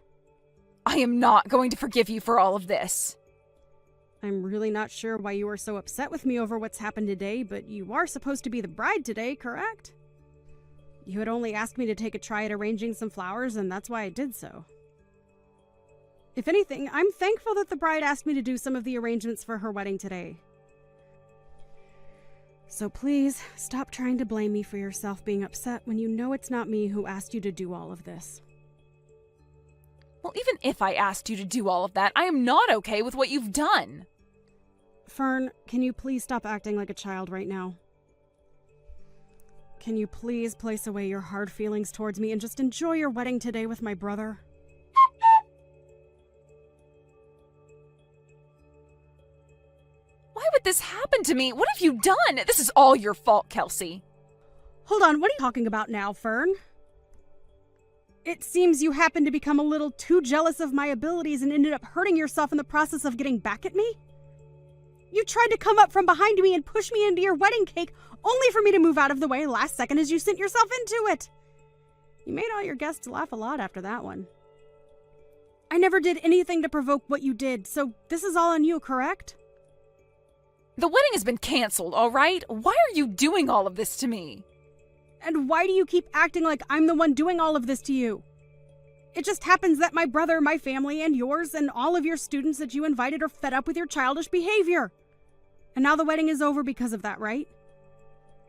I am not going to forgive you for all of this. I'm really not sure why you are so upset with me over what's happened today, but you are supposed to be the bride today, correct? You had only asked me to take a try at arranging some flowers, and that's why I did so. If anything, I'm thankful that the bride asked me to do some of the arrangements for her wedding today. So please, stop trying to blame me for yourself being upset when you know it's not me who asked you to do all of this. Well, even if I asked you to do all of that, I am not okay with what you've done. Fern, can you please stop acting like a child right now? Can you please place away your hard feelings towards me and just enjoy your wedding today with my brother? Why would this happen to me? What have you done? This is all your fault, Kelsey. Hold on, what are you talking about now, Fern? It seems you happened to become a little too jealous of my abilities and ended up hurting yourself in the process of getting back at me? You tried to come up from behind me and push me into your wedding cake, only for me to move out of the way last second as you sent yourself into it. You made all your guests laugh a lot after that one. I never did anything to provoke what you did, so this is all on you, correct? The wedding has been canceled, all right? Why are you doing all of this to me? And why do you keep acting like I'm the one doing all of this to you? It just happens that my brother, my family, and yours, and all of your students that you invited are fed up with your childish behavior. And now the wedding is over because of that, right?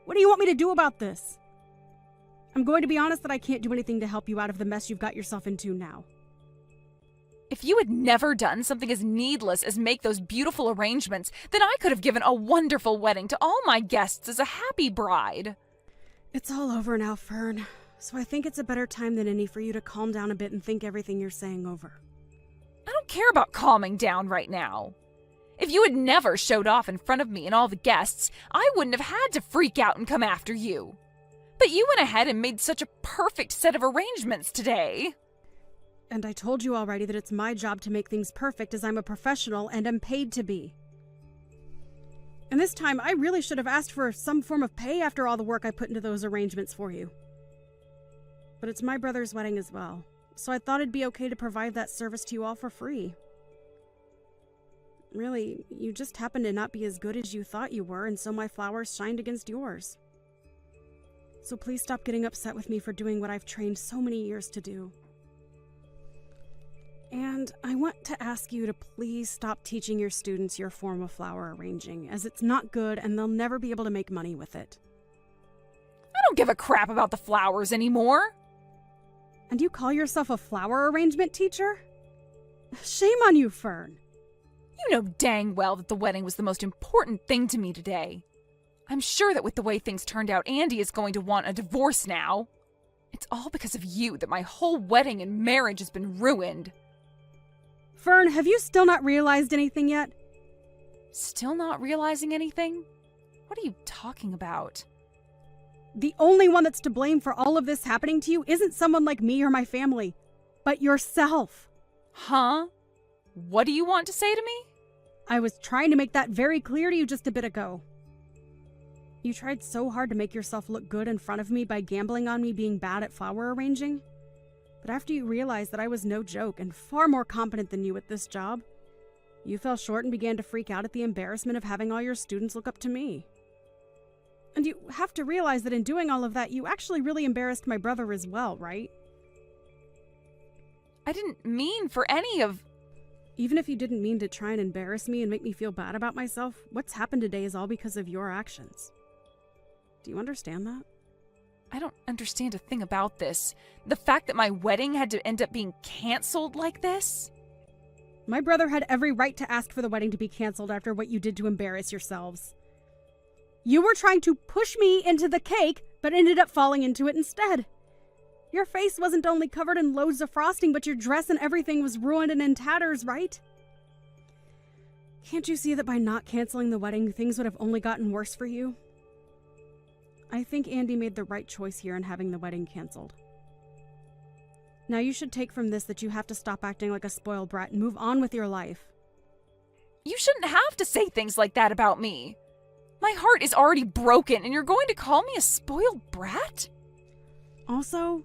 What do you want me to do about this? I'm going to be honest that I can't do anything to help you out of the mess you've got yourself into now. If you had never done something as needless as make those beautiful arrangements, then I could have given a wonderful wedding to all my guests as a happy bride. It's all over now, Fern. So I think it's a better time than any for you to calm down a bit and think everything you're saying over. I don't care about calming down right now. If you had never showed off in front of me and all the guests, I wouldn't have had to freak out and come after you. But you went ahead and made such a perfect set of arrangements today. And I told you already that it's my job to make things perfect as I'm a professional and am paid to be. And this time, I really should have asked for some form of pay after all the work I put into those arrangements for you. But it's my brother's wedding as well, so I thought it'd be okay to provide that service to you all for free. Really, you just happened to not be as good as you thought you were, and so my flowers shined against yours. So please stop getting upset with me for doing what I've trained so many years to do. And I want to ask you to please stop teaching your students your form of flower arranging, as it's not good and they'll never be able to make money with it. I don't give a crap about the flowers anymore. And you call yourself a flower arrangement teacher? Shame on you, Fern. You know dang well that the wedding was the most important thing to me today. I'm sure that with the way things turned out, Andy is going to want a divorce now. It's all because of you that my whole wedding and marriage has been ruined. Fern, have you still not realized anything yet? Still not realizing anything? What are you talking about? The only one that's to blame for all of this happening to you isn't someone like me or my family, but yourself. Huh? What do you want to say to me? I was trying to make that very clear to you just a bit ago. You tried so hard to make yourself look good in front of me by gambling on me being bad at flower arranging. But after you realized that I was no joke and far more competent than you at this job, you fell short and began to freak out at the embarrassment of having all your students look up to me. And you have to realize that in doing all of that, you actually really embarrassed my brother as well, right? I didn't mean for any of... Even if you didn't mean to try and embarrass me and make me feel bad about myself, what's happened today is all because of your actions. Do you understand that? I don't understand a thing about this. The fact that my wedding had to end up being canceled like this? My brother had every right to ask for the wedding to be canceled after what you did to embarrass yourselves. You were trying to push me into the cake, but ended up falling into it instead. Your face wasn't only covered in loads of frosting, but your dress and everything was ruined and in tatters, right? Can't you see that by not canceling the wedding, things would have only gotten worse for you? I think Andy made the right choice here in having the wedding canceled. Now you should take from this that you have to stop acting like a spoiled brat and move on with your life. You shouldn't have to say things like that about me. My heart is already broken, and you're going to call me a spoiled brat? Also,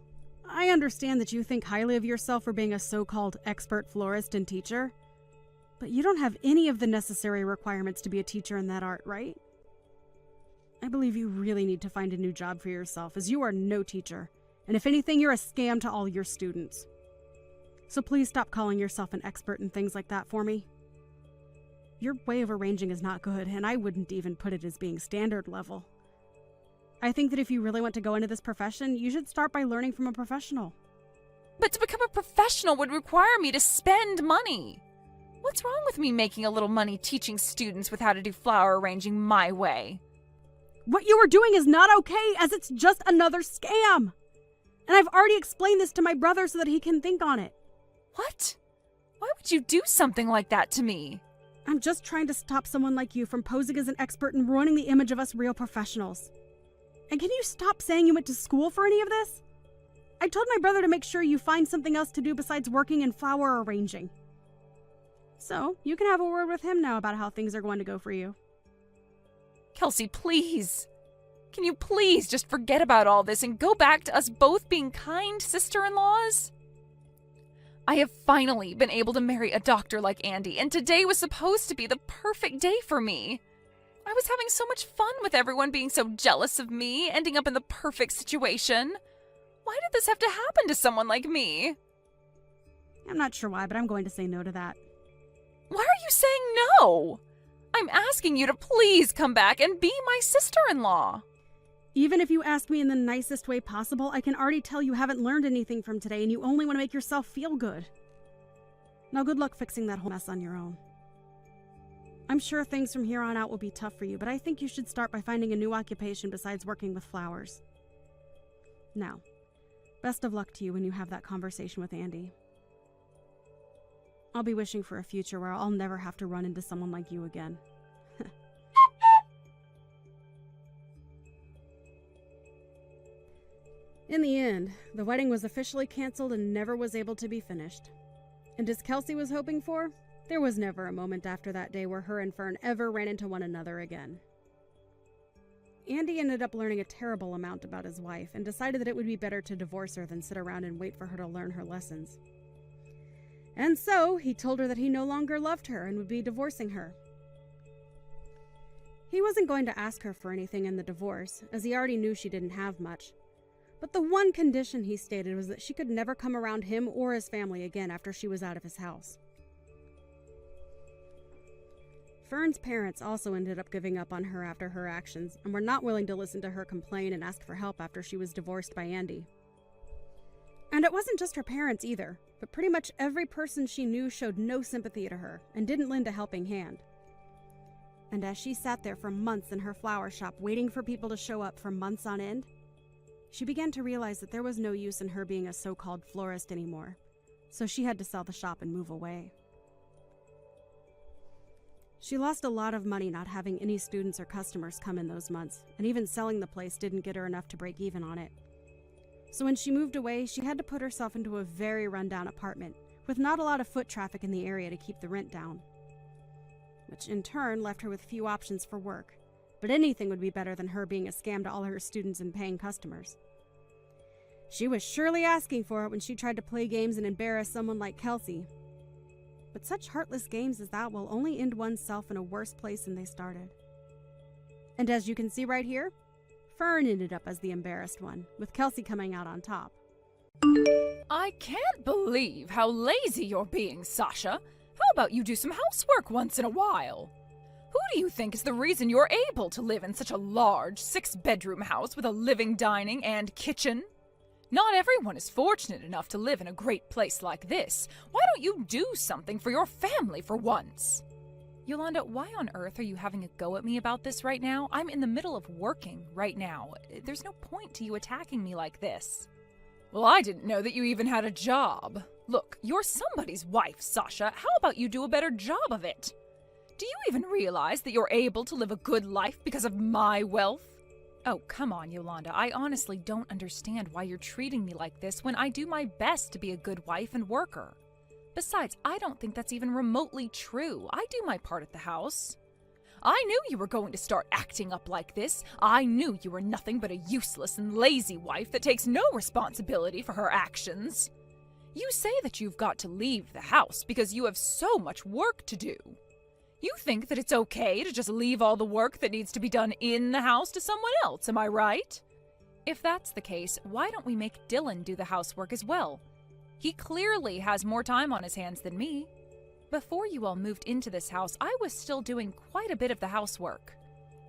I understand that you think highly of yourself for being a so-called expert florist and teacher, but you don't have any of the necessary requirements to be a teacher in that art, right? I believe you really need to find a new job for yourself, as you are no teacher, and if anything, you're a scam to all your students. So please stop calling yourself an expert in things like that for me. Your way of arranging is not good, and I wouldn't even put it as being standard level. I think that if you really want to go into this profession, you should start by learning from a professional. But to become a professional would require me to spend money. What's wrong with me making a little money teaching students with how to do flower arranging my way? What you are doing is not okay, as it's just another scam. And I've already explained this to my brother so that he can think on it. What? Why would you do something like that to me? I'm just trying to stop someone like you from posing as an expert and ruining the image of us real professionals. And can you stop saying you went to school for any of this? I told my brother to make sure you find something else to do besides working in flower arranging. So, you can have a word with him now about how things are going to go for you. Kelsey, please. Can you please just forget about all this and go back to us both being kind sister-in-laws? I have finally been able to marry a doctor like Andy, and today was supposed to be the perfect day for me. I was having so much fun with everyone being so jealous of me, ending up in the perfect situation. Why did this have to happen to someone like me? I'm not sure why, but I'm going to say no to that. Why are you saying no? I'm asking you to please come back and be my sister-in-law. Even if you ask me in the nicest way possible, I can already tell you haven't learned anything from today and you only want to make yourself feel good. Now good luck fixing that whole mess on your own. I'm sure things from here on out will be tough for you, but I think you should start by finding a new occupation besides working with flowers. Now, best of luck to you when you have that conversation with Andy. I'll be wishing for a future where I'll never have to run into someone like you again. In the end, the wedding was officially canceled and never was able to be finished. And as Kelsey was hoping for, there was never a moment after that day where her and Fern ever ran into one another again. Andy ended up learning a terrible amount about his wife and decided that it would be better to divorce her than sit around and wait for her to learn her lessons. And so, he told her that he no longer loved her and would be divorcing her. He wasn't going to ask her for anything in the divorce, as he already knew she didn't have much. But the one condition he stated was that she could never come around him or his family again after she was out of his house. Fern's parents also ended up giving up on her after her actions and were not willing to listen to her complain and ask for help after she was divorced by Andy. And it wasn't just her parents either, but pretty much every person she knew showed no sympathy to her and didn't lend a helping hand. And as she sat there for months in her flower shop waiting for people to show up for months on end, she began to realize that there was no use in her being a so-called florist anymore, so she had to sell the shop and move away. She lost a lot of money not having any students or customers come in those months, and even selling the place didn't get her enough to break even on it. So when she moved away, she had to put herself into a very rundown apartment, with not a lot of foot traffic in the area to keep the rent down. Which in turn left her with few options for work, but anything would be better than her being a scam to all her students and paying customers. She was surely asking for it when she tried to play games and embarrass someone like Kelsey. But such heartless games as that will only end oneself in a worse place than they started. And as you can see right here, Fern ended up as the embarrassed one, with Kelsey coming out on top. I can't believe how lazy you're being, Sasha. How about you do some housework once in a while? Who do you think is the reason you're able to live in such a large 6-bedroom house with a living, dining, and kitchen? Not everyone is fortunate enough to live in a great place like this. Why don't you do something for your family for once? Yolanda, why on earth are you having a go at me about this right now? I'm in the middle of working right now. There's no point to you attacking me like this. Well, I didn't know that you even had a job. Look, you're somebody's wife, Sasha. How about you do a better job of it? Do you even realize that you're able to live a good life because of my wealth? Oh, come on, Yolanda. I honestly don't understand why you're treating me like this when I do my best to be a good wife and worker. Besides, I don't think that's even remotely true. I do my part at the house. I knew you were going to start acting up like this. I knew you were nothing but a useless and lazy wife that takes no responsibility for her actions. You say that you've got to leave the house because you have so much work to do. You think that it's okay to just leave all the work that needs to be done in the house to someone else, am I right? If that's the case, why don't we make Dylan do the housework as well? He clearly has more time on his hands than me. Before you all moved into this house, I was still doing quite a bit of the housework.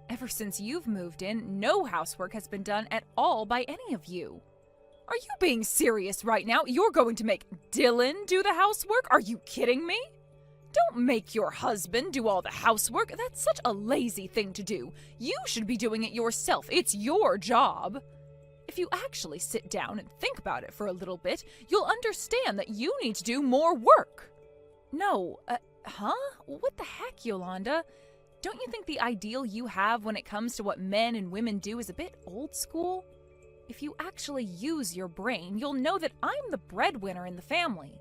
Ever since you've moved in, no housework has been done at all by any of you. Are you being serious right now? You're going to make Dylan do the housework? Are you kidding me? Don't make your husband do all the housework. That's such a lazy thing to do. You should be doing it yourself. It's your job. If you actually sit down and think about it for a little bit, you'll understand that you need to do more work. No, What the heck, Yolanda? Don't you think the ideal you have when it comes to what men and women do is a bit old school? If you actually use your brain, you'll know that I'm the breadwinner in the family.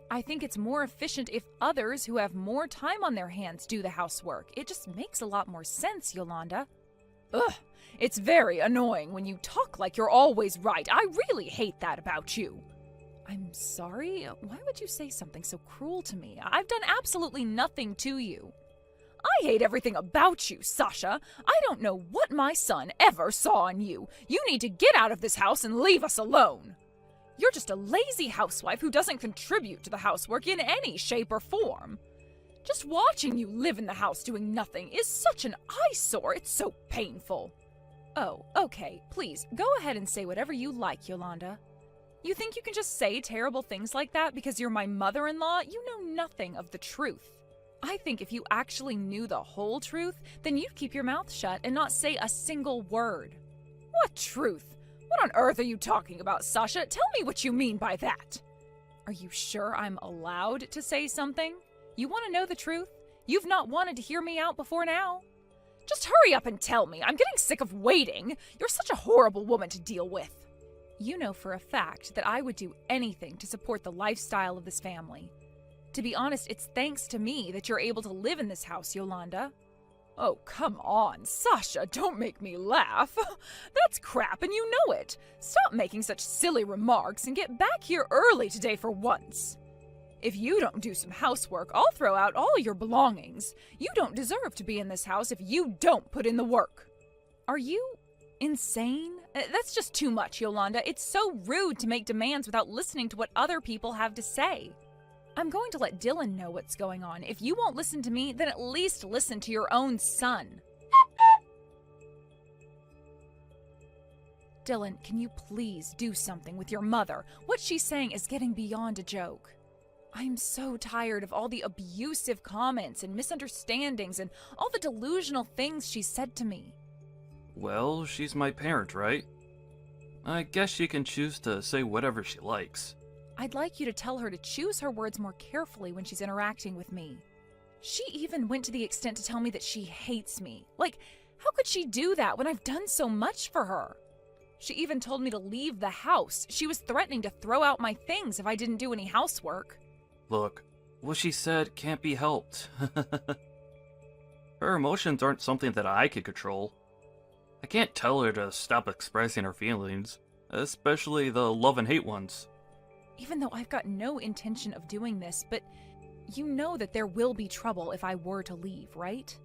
I think it's more efficient if others who have more time on their hands do the housework. It just makes a lot more sense, Yolanda. Ugh, it's very annoying when you talk like you're always right. I really hate that about you. I'm sorry? Why would you say something so cruel to me? I've done absolutely nothing to you. I hate everything about you, Sasha. I don't know what my son ever saw in you. You need to get out of this house and leave us alone. You're just a lazy housewife who doesn't contribute to the housework in any shape or form. Just watching you live in the house doing nothing is such an eyesore. It's so painful. Oh, okay. Please, go ahead and say whatever you like, Yolanda. You think you can just say terrible things like that because you're my mother-in-law? You know nothing of the truth. I think if you actually knew the whole truth, then you'd keep your mouth shut and not say a single word. What truth? What on earth are you talking about, Sasha? Tell me what you mean by that. Are you sure I'm allowed to say something? You want to know the truth? You've not wanted to hear me out before now. Just hurry up and tell me. I'm getting sick of waiting. You're such a horrible woman to deal with. You know for a fact that I would do anything to support the lifestyle of this family. To be honest, it's thanks to me that you're able to live in this house, Yolanda. Oh, come on, Sasha, don't make me laugh. That's crap and you know it. Stop making such silly remarks and get back here early today for once. If you don't do some housework, I'll throw out all your belongings. You don't deserve to be in this house if you don't put in the work. Are you insane? That's just too much, Yolanda. It's so rude to make demands without listening to what other people have to say. I'm going to let Dylan know what's going on. If you won't listen to me, then at least listen to your own son. Dylan, can you please do something with your mother? What she's saying is getting beyond a joke. I'm so tired of all the abusive comments and misunderstandings and all the delusional things she said to me. Well, she's my parent, right? I guess she can choose to say whatever she likes. I'd like you to tell her to choose her words more carefully when she's interacting with me. She even went to the extent to tell me that she hates me. Like, how could she do that when I've done so much for her? She even told me to leave the house. She was threatening to throw out my things if I didn't do any housework. Look, what she said can't be helped. Her emotions aren't something that I could control. I can't tell her to stop expressing her feelings, especially the love and hate ones. Even though I've got no intention of doing this, but you know that there will be trouble if I were to leave, right?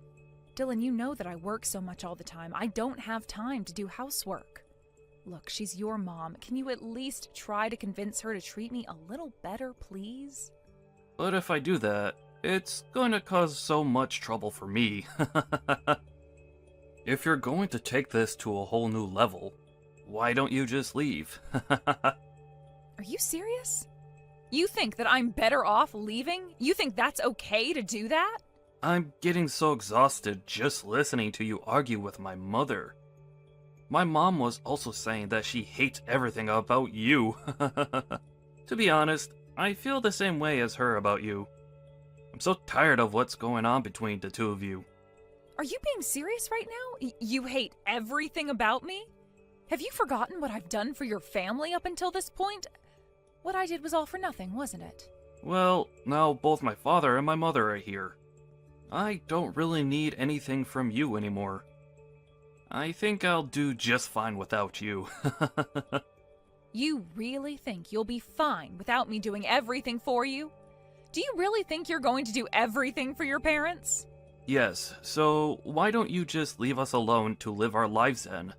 Dylan, you know that I work so much all the time. I don't have time to do housework. Look, she's your mom. Can you at least try to convince her to treat me a little better, please? But if I do that, it's going to cause so much trouble for me. If you're going to take this to a whole new level, why don't you just leave? Are you serious? You think that I'm better off leaving? You think that's okay to do that? I'm getting so exhausted just listening to you argue with my mother. My mom was also saying that she hates everything about you. To be honest, I feel the same way as her about you. I'm so tired of what's going on between the two of you. Are you being serious right now? You hate everything about me? Have you forgotten what I've done for your family up until this point? What I did was all for nothing, wasn't it? Well, now both my father and my mother are here. I don't really need anything from you anymore. I think I'll do just fine without you. You really think you'll be fine without me doing everything for you? Do you really think you're going to do everything for your parents? Yes, so why don't you just leave us alone to live our lives then?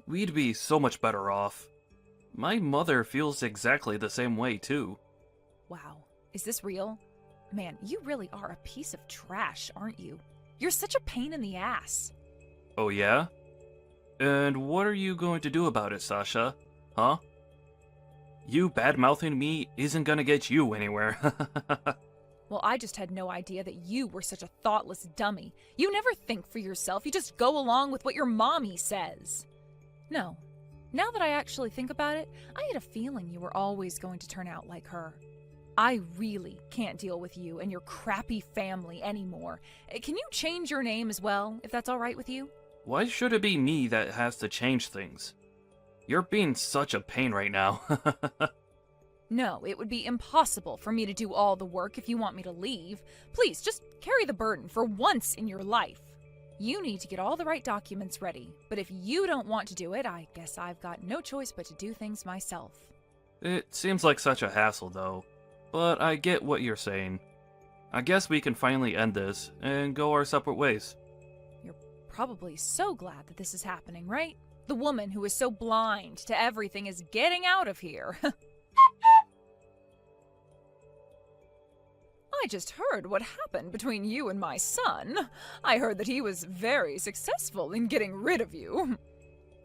We'd be so much better off. My mother feels exactly the same way too. Wow, is this real? Man, you really are a piece of trash, aren't you? You're such a pain in the ass. Oh yeah? And what are you going to do about it, Sasha? Huh? You bad-mouthing me isn't gonna get you anywhere. Well, I just had no idea that you were such a thoughtless dummy. You never think for yourself, you just go along with what your mommy says. No, now that I actually think about it, I had a feeling you were always going to turn out like her. I really can't deal with you and your crappy family anymore. Can you change your name as well, if that's all right with you? Why should it be me that has to change things? You're being such a pain right now. No, it would be impossible for me to do all the work if you want me to leave. Please, just carry the burden for once in your life. You need to get all the right documents ready, but if you don't want to do it, I guess I've got no choice but to do things myself. It seems like such a hassle, though. But I get what you're saying. I guess we can finally end this and go our separate ways. You're probably so glad that this is happening, right? The woman who is so blind to everything is getting out of here. I just heard what happened between you and my son. I heard that he was very successful in getting rid of you.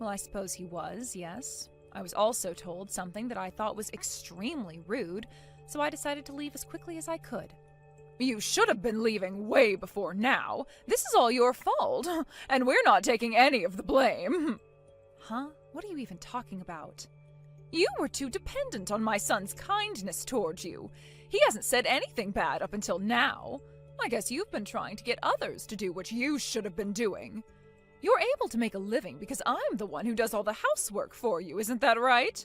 Well, I suppose he was, yes. I was also told something that I thought was extremely rude, so I decided to leave as quickly as I could. You should have been leaving way before now. This is all your fault, and we're not taking any of the blame. Huh? What are you even talking about? You were too dependent on my son's kindness towards you. He hasn't said anything bad up until now. I guess you've been trying to get others to do what you should have been doing. You're able to make a living because I'm the one who does all the housework for you, isn't that right?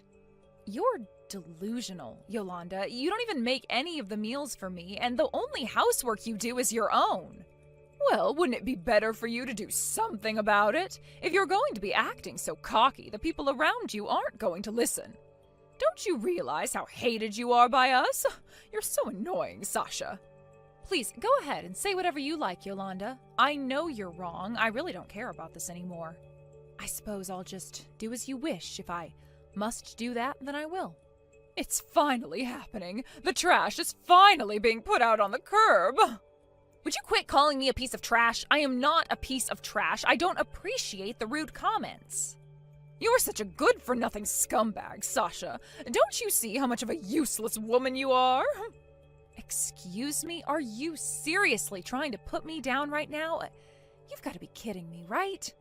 You're delusional, Yolanda. You don't even make any of the meals for me, and the only housework you do is your own. Well, wouldn't it be better for you to do something about it? If you're going to be acting so cocky, the people around you aren't going to listen. Don't you realize how hated you are by us? You're so annoying, Sasha. Please, go ahead and say whatever you like, Yolanda. I know you're wrong. I really don't care about this anymore. I suppose I'll just do as you wish. If I must do that, then I will. It's finally happening. The trash is finally being put out on the curb. Would you quit calling me a piece of trash? I am not a piece of trash. I don't appreciate the rude comments. You're such a good-for-nothing scumbag, Sasha. Don't you see how much of a useless woman you are? Excuse me? Are you seriously trying to put me down right now? You've got to be kidding me, right?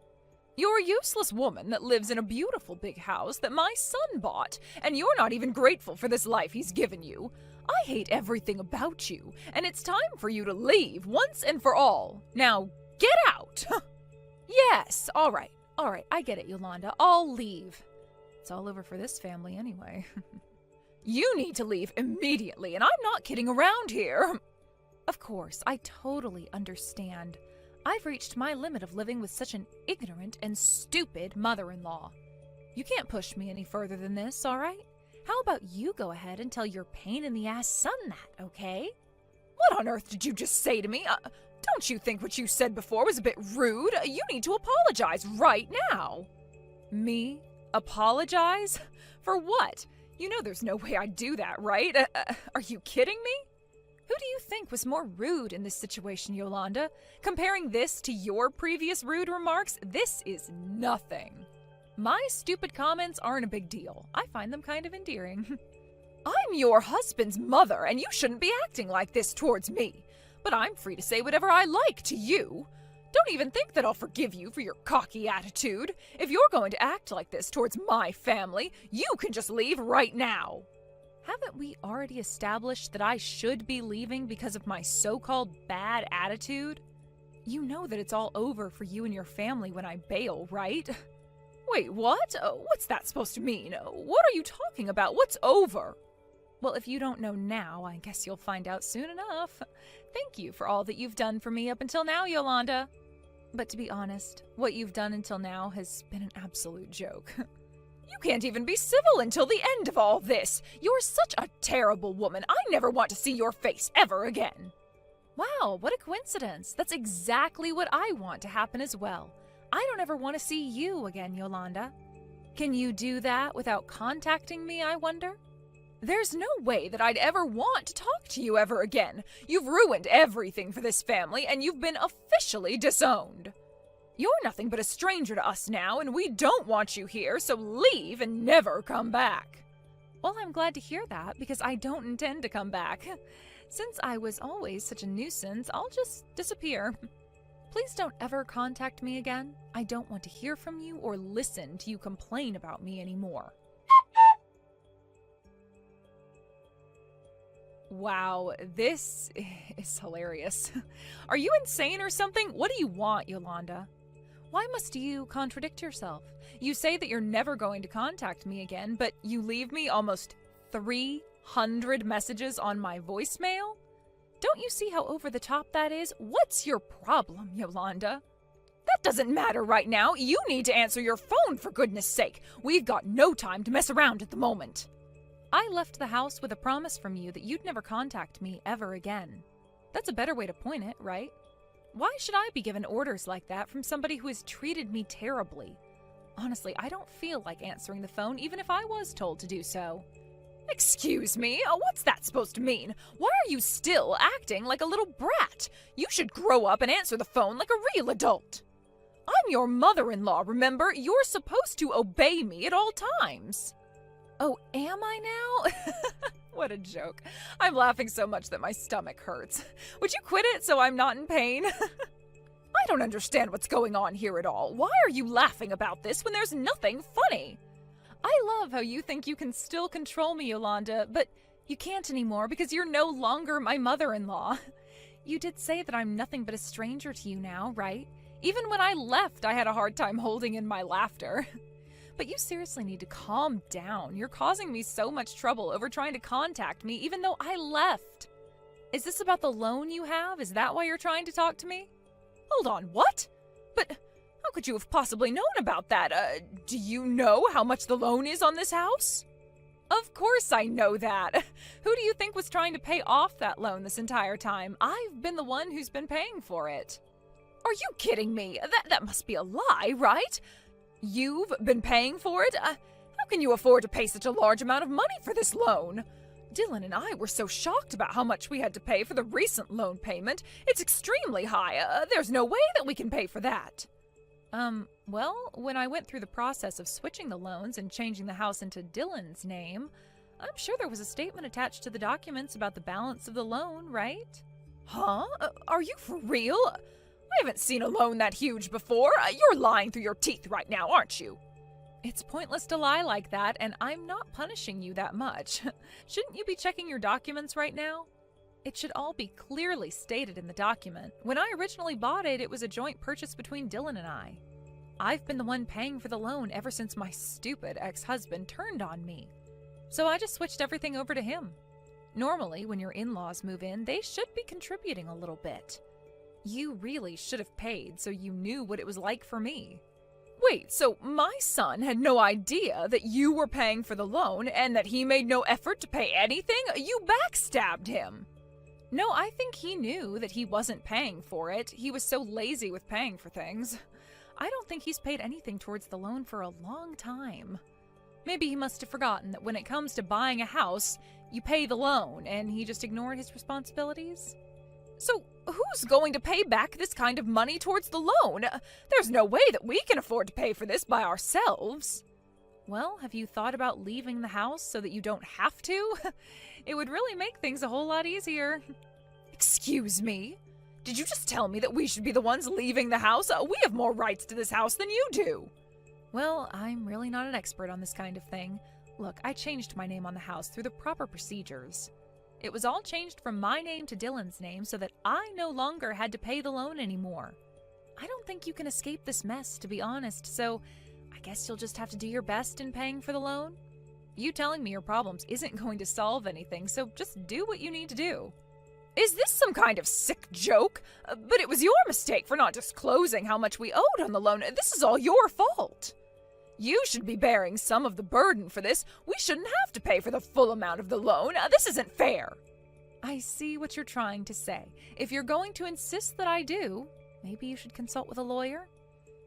You're a useless woman that lives in a beautiful big house that my son bought, and you're not even grateful for this life he's given you. I hate everything about you, and it's time for you to leave once and for all. Now, get out! Yes, all right, I get it, Yolanda. I'll leave. It's all over for this family anyway. You need to leave immediately, and I'm not kidding around here. Of course, I totally understand. I've reached my limit of living with such an ignorant and stupid mother-in-law. You can't push me any further than this, all right? How about you go ahead and tell your pain-in-the-ass son that, okay? What on earth did you just say to me? Don't you think what you said before was a bit rude? You need to apologize right now. Me? Apologize? For what? You know there's no way I'd do that, right? Are you kidding me? Who do you think was more rude in this situation, Yolanda? Comparing this to your previous rude remarks, this is nothing. My stupid comments aren't a big deal. I find them kind of endearing. I'm your husband's mother, and you shouldn't be acting like this towards me. But I'm free to say whatever I like to you. Don't even think that I'll forgive you for your cocky attitude. If you're going to act like this towards my family, you can just leave right now. Haven't we already established that I should be leaving because of my so-called bad attitude? You know that it's all over for you and your family when I bail, right? Wait, what? What's that supposed to mean? What are you talking about? What's over? Well, if you don't know now, I guess you'll find out soon enough. Thank you for all that you've done for me up until now, Yolanda. But to be honest, what you've done until now has been an absolute joke. You can't even be civil until the end of all this. You're such a terrible woman. I never want to see your face ever again. Wow, what a coincidence. That's exactly what I want to happen as well. I don't ever want to see you again, Yolanda. Can you do that without contacting me, I wonder? There's no way that I'd ever want to talk to you ever again. You've ruined everything for this family, and you've been officially disowned. You're nothing but a stranger to us now, and we don't want you here, so leave and never come back. Well, I'm glad to hear that, because I don't intend to come back. Since I was always such a nuisance, I'll just disappear. Please don't ever contact me again. I don't want to hear from you or listen to you complain about me anymore. Wow, this is hilarious. Are you insane or something? What do you want, Yolanda? Why must you contradict yourself? You say that you're never going to contact me again, but you leave me almost 300 messages on my voicemail? Don't you see how over the top that is? What's your problem, Yolanda? That doesn't matter right now. You need to answer your phone, for goodness sake. We've got no time to mess around at the moment. I left the house with a promise from you that you'd never contact me ever again. That's a better way to point it, right? Why should I be given orders like that from somebody who has treated me terribly? Honestly, I don't feel like answering the phone even if I was told to do so. Excuse me? What's that supposed to mean? Why are you still acting like a little brat? You should grow up and answer the phone like a real adult. I'm your mother-in-law, remember? You're supposed to obey me at all times. Oh, am I now? What a joke. I'm laughing so much that my stomach hurts. Would you quit it so I'm not in pain? I don't understand what's going on here at all. Why are you laughing about this when there's nothing funny? I love how you think you can still control me, Yolanda, but you can't anymore because you're no longer my mother-in-law. You did say that I'm nothing but a stranger to you now, right? Even when I left, I had a hard time holding in my laughter. But you seriously need to calm down. You're causing me so much trouble over trying to contact me even though I left. Is this about the loan you have? Is that why you're trying to talk to me? Hold on, what? But how could you have possibly known about that? Do you know how much the loan is on this house? Of course I know that. Who do you think was trying to pay off that loan this entire time? I've been the one who's been paying for it. Are you kidding me? That must be a lie, right? You've been paying for it? How can you afford to pay such a large amount of money for this loan? Dylan and I were so shocked about how much we had to pay for the recent loan payment. It's extremely high. There's no way that we can pay for that. Well, when I went through the process of switching the loans and changing the house into Dylan's name, I'm sure there was a statement attached to the documents about the balance of the loan, right? Huh? Are you for real? I haven't seen a loan that huge before. You're lying through your teeth right now, aren't you? It's pointless to lie like that, and I'm not punishing you that much. Shouldn't you be checking your documents right now? It should all be clearly stated in the document. When I originally bought it, it was a joint purchase between Dylan and I. I've been the one paying for the loan ever since my stupid ex-husband turned on me. So I just switched everything over to him. Normally, when your in-laws move in, they should be contributing a little bit. You really should have paid so you knew what it was like for me. Wait, so my son had no idea that you were paying for the loan and that he made no effort to pay anything? You backstabbed him. No, I think he knew that he wasn't paying for it. He was so lazy with paying for things. I don't think he's paid anything towards the loan for a long time. Maybe he must have forgotten that when it comes to buying a house, you pay the loan and he just ignored his responsibilities. So who's going to pay back this kind of money towards the loan? There's no way that we can afford to pay for this by ourselves. Well, have you thought about leaving the house so that you don't have to? It would really make things a whole lot easier. Excuse me? Did you just tell me that we should be the ones leaving the house? We have more rights to this house than you do. Well, I'm really not an expert on this kind of thing. Look, I changed my name on the house through the proper procedures. It was all changed from my name to Dylan's name so that I no longer had to pay the loan anymore. I don't think you can escape this mess, to be honest, so I guess you'll just have to do your best in paying for the loan. You telling me your problems isn't going to solve anything, so just do what you need to do. Is this some kind of sick joke? But it was your mistake for not disclosing how much we owed on the loan. This is all your fault. You should be bearing some of the burden for this. We shouldn't have to pay for the full amount of the loan. This isn't fair. I see what you're trying to say. If you're going to insist that I do, maybe you should consult with a lawyer.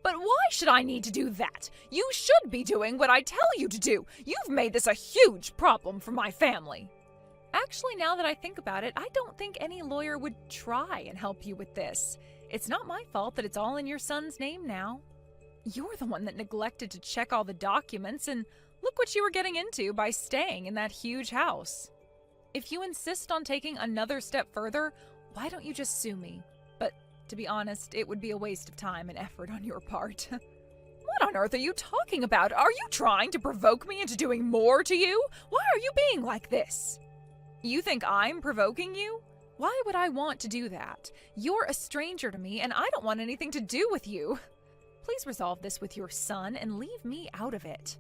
But why should I need to do that? You should be doing what I tell you to do. You've made this a huge problem for my family. Actually, now that I think about it, I don't think any lawyer would try and help you with this. It's not my fault that it's all in your son's name now. You're the one that neglected to check all the documents, and look what you were getting into by staying in that huge house. If you insist on taking another step further, why don't you just sue me? But to be honest, it would be a waste of time and effort on your part. What on earth are you talking about? Are you trying to provoke me into doing more to you? Why are you being like this? You think I'm provoking you? Why would I want to do that? You're a stranger to me, and I don't want anything to do with you. Please resolve this with your son and leave me out of it.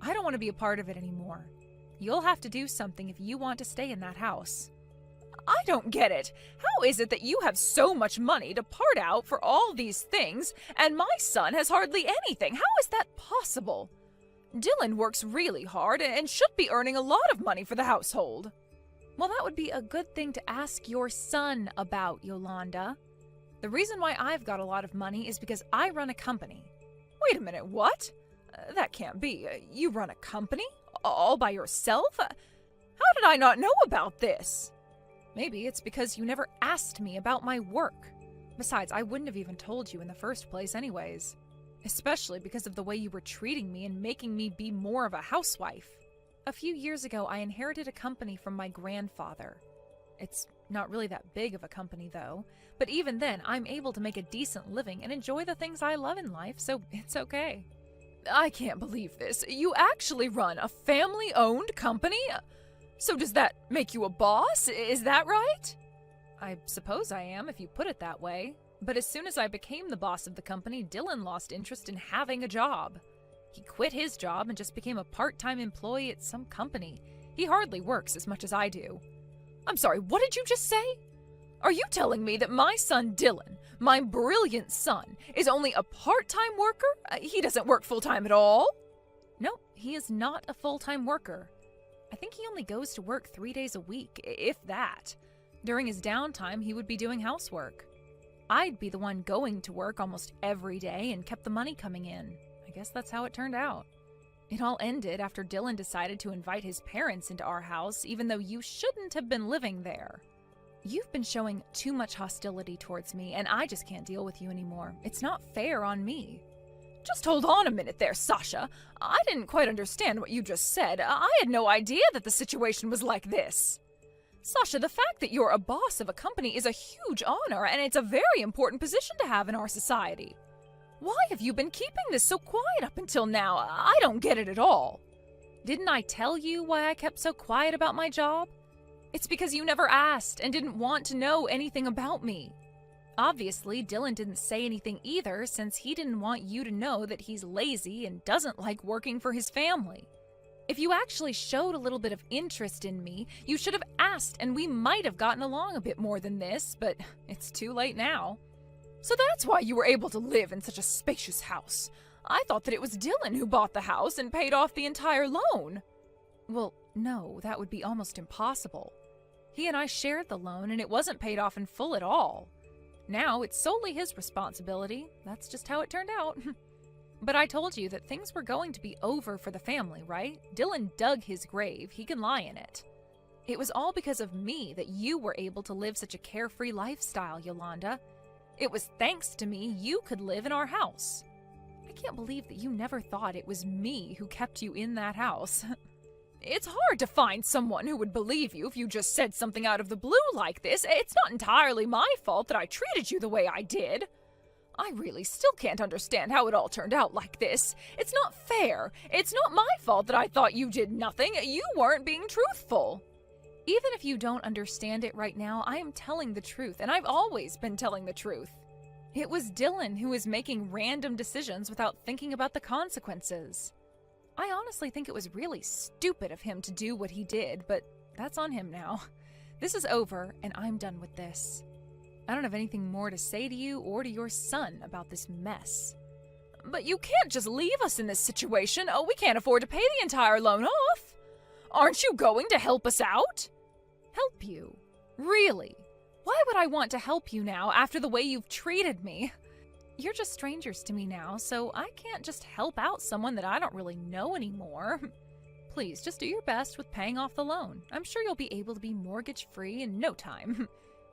I don't want to be a part of it anymore. You'll have to do something if you want to stay in that house. I don't get it. How is it that you have so much money to part out for all these things, and my son has hardly anything? How is that possible? Dylan works really hard and should be earning a lot of money for the household. Well, that would be a good thing to ask your son about, Yolanda. The reason why I've got a lot of money is because I run a company. Wait a minute, what? That can't be. You run a company? All by yourself? How did I not know about this? Maybe it's because you never asked me about my work. Besides, I wouldn't have even told you in the first place anyways. Especially because of the way you were treating me and making me be more of a housewife. A few years ago, I inherited a company from my grandfather. It's not really that big of a company, though. But even then, I'm able to make a decent living and enjoy the things I love in life, so it's okay. I can't believe this. You actually run a family-owned company? So does that make you a boss? Is that right? I suppose I am, if you put it that way. But as soon as I became the boss of the company, Dylan lost interest in having a job. He quit his job and just became a part-time employee at some company. He hardly works as much as I do. I'm sorry, what did you just say? Are you telling me that my son Dylan, my brilliant son, is only a part-time worker? He doesn't work full-time at all? No, he is not a full-time worker. I think he only goes to work 3 days a week, if that. During his downtime, he would be doing housework. I'd be the one going to work almost every day and kept the money coming in. I guess that's how it turned out. It all ended after Dylan decided to invite his parents into our house, even though you shouldn't have been living there. You've been showing too much hostility towards me, and I just can't deal with you anymore. It's not fair on me. Just hold on a minute there, Sasha. I didn't quite understand what you just said. I had no idea that the situation was like this. Sasha, the fact that you're a boss of a company is a huge honor, and it's a very important position to have in our society. Why have you been keeping this so quiet up until now? I don't get it at all. Didn't I tell you why I kept so quiet about my job? It's because you never asked and didn't want to know anything about me. Obviously, Dylan didn't say anything either, since he didn't want you to know that he's lazy and doesn't like working for his family. If you actually showed a little bit of interest in me, you should have asked, and we might have gotten along a bit more than this, but it's too late now. So that's why you were able to live in such a spacious house. I thought that it was Dylan who bought the house and paid off the entire loan. Well, no, that would be almost impossible. He and I shared the loan, and it wasn't paid off in full at all. Now it's solely his responsibility. That's just how it turned out. But I told you that things were going to be over for the family, right? Dylan dug his grave. He can lie in it. It was all because of me that you were able to live such a carefree lifestyle, Yolanda. It was thanks to me you could live in our house. I can't believe that you never thought it was me who kept you in that house. It's hard to find someone who would believe you if you just said something out of the blue like this. It's not entirely my fault that I treated you the way I did. I really still can't understand how it all turned out like this. It's not fair. It's not my fault that I thought you did nothing. You weren't being truthful. Even if you don't understand it right now, I am telling the truth, and I've always been telling the truth. It was Dylan who was making random decisions without thinking about the consequences. I honestly think it was really stupid of him to do what he did, but that's on him now. This is over, and I'm done with this. I don't have anything more to say to you or to your son about this mess. But you can't just leave us in this situation. Oh, we can't afford to pay the entire loan off. Aren't you going to help us out? Help you? Really? Why would I want to help you now after the way you've treated me? You're just strangers to me now, so I can't just help out someone that I don't really know anymore. Please, just do your best with paying off the loan. I'm sure you'll be able to be mortgage-free in no time.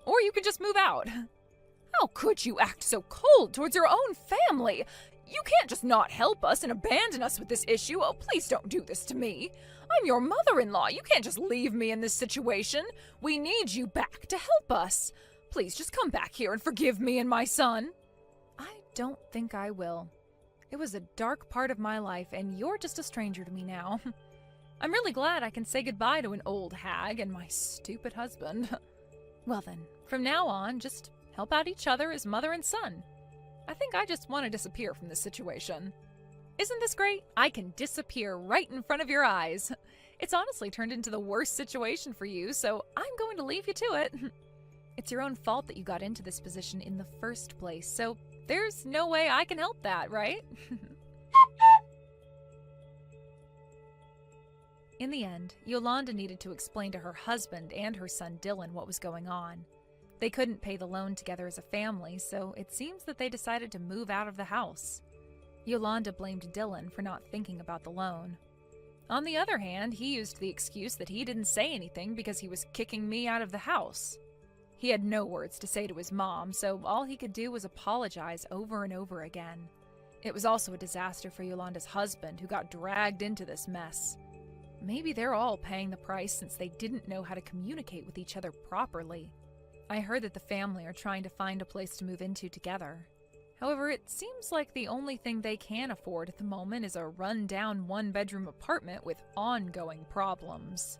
Or you could just move out. How could you act so cold towards your own family? You can't just not help us and abandon us with this issue. Oh, please don't do this to me. I'm your mother-in-law. You can't just leave me in this situation. We need you back to help us. Please just come back here and forgive me and my son. I don't think I will. It was a dark part of my life, and you're just a stranger to me now. I'm really glad I can say goodbye to an old hag and my stupid husband. Well then, from now on, just help out each other as mother and son. I think I just want to disappear from this situation. Isn't this great? I can disappear right in front of your eyes. It's honestly turned into the worst situation for you, so I'm going to leave you to it. It's your own fault that you got into this position in the first place, so there's no way I can help that, right? In the end, Yolanda needed to explain to her husband and her son Dylan what was going on. They couldn't pay the loan together as a family, so it seems that they decided to move out of the house. Yolanda blamed Dylan for not thinking about the loan. On the other hand, he used the excuse that he didn't say anything because he was kicking me out of the house. He had no words to say to his mom, so all he could do was apologize over and over again. It was also a disaster for Yolanda's husband, who got dragged into this mess. Maybe they're all paying the price since they didn't know how to communicate with each other properly. I heard that the family are trying to find a place to move into together. However, it seems like the only thing they can afford at the moment is a run-down one-bedroom apartment with ongoing problems.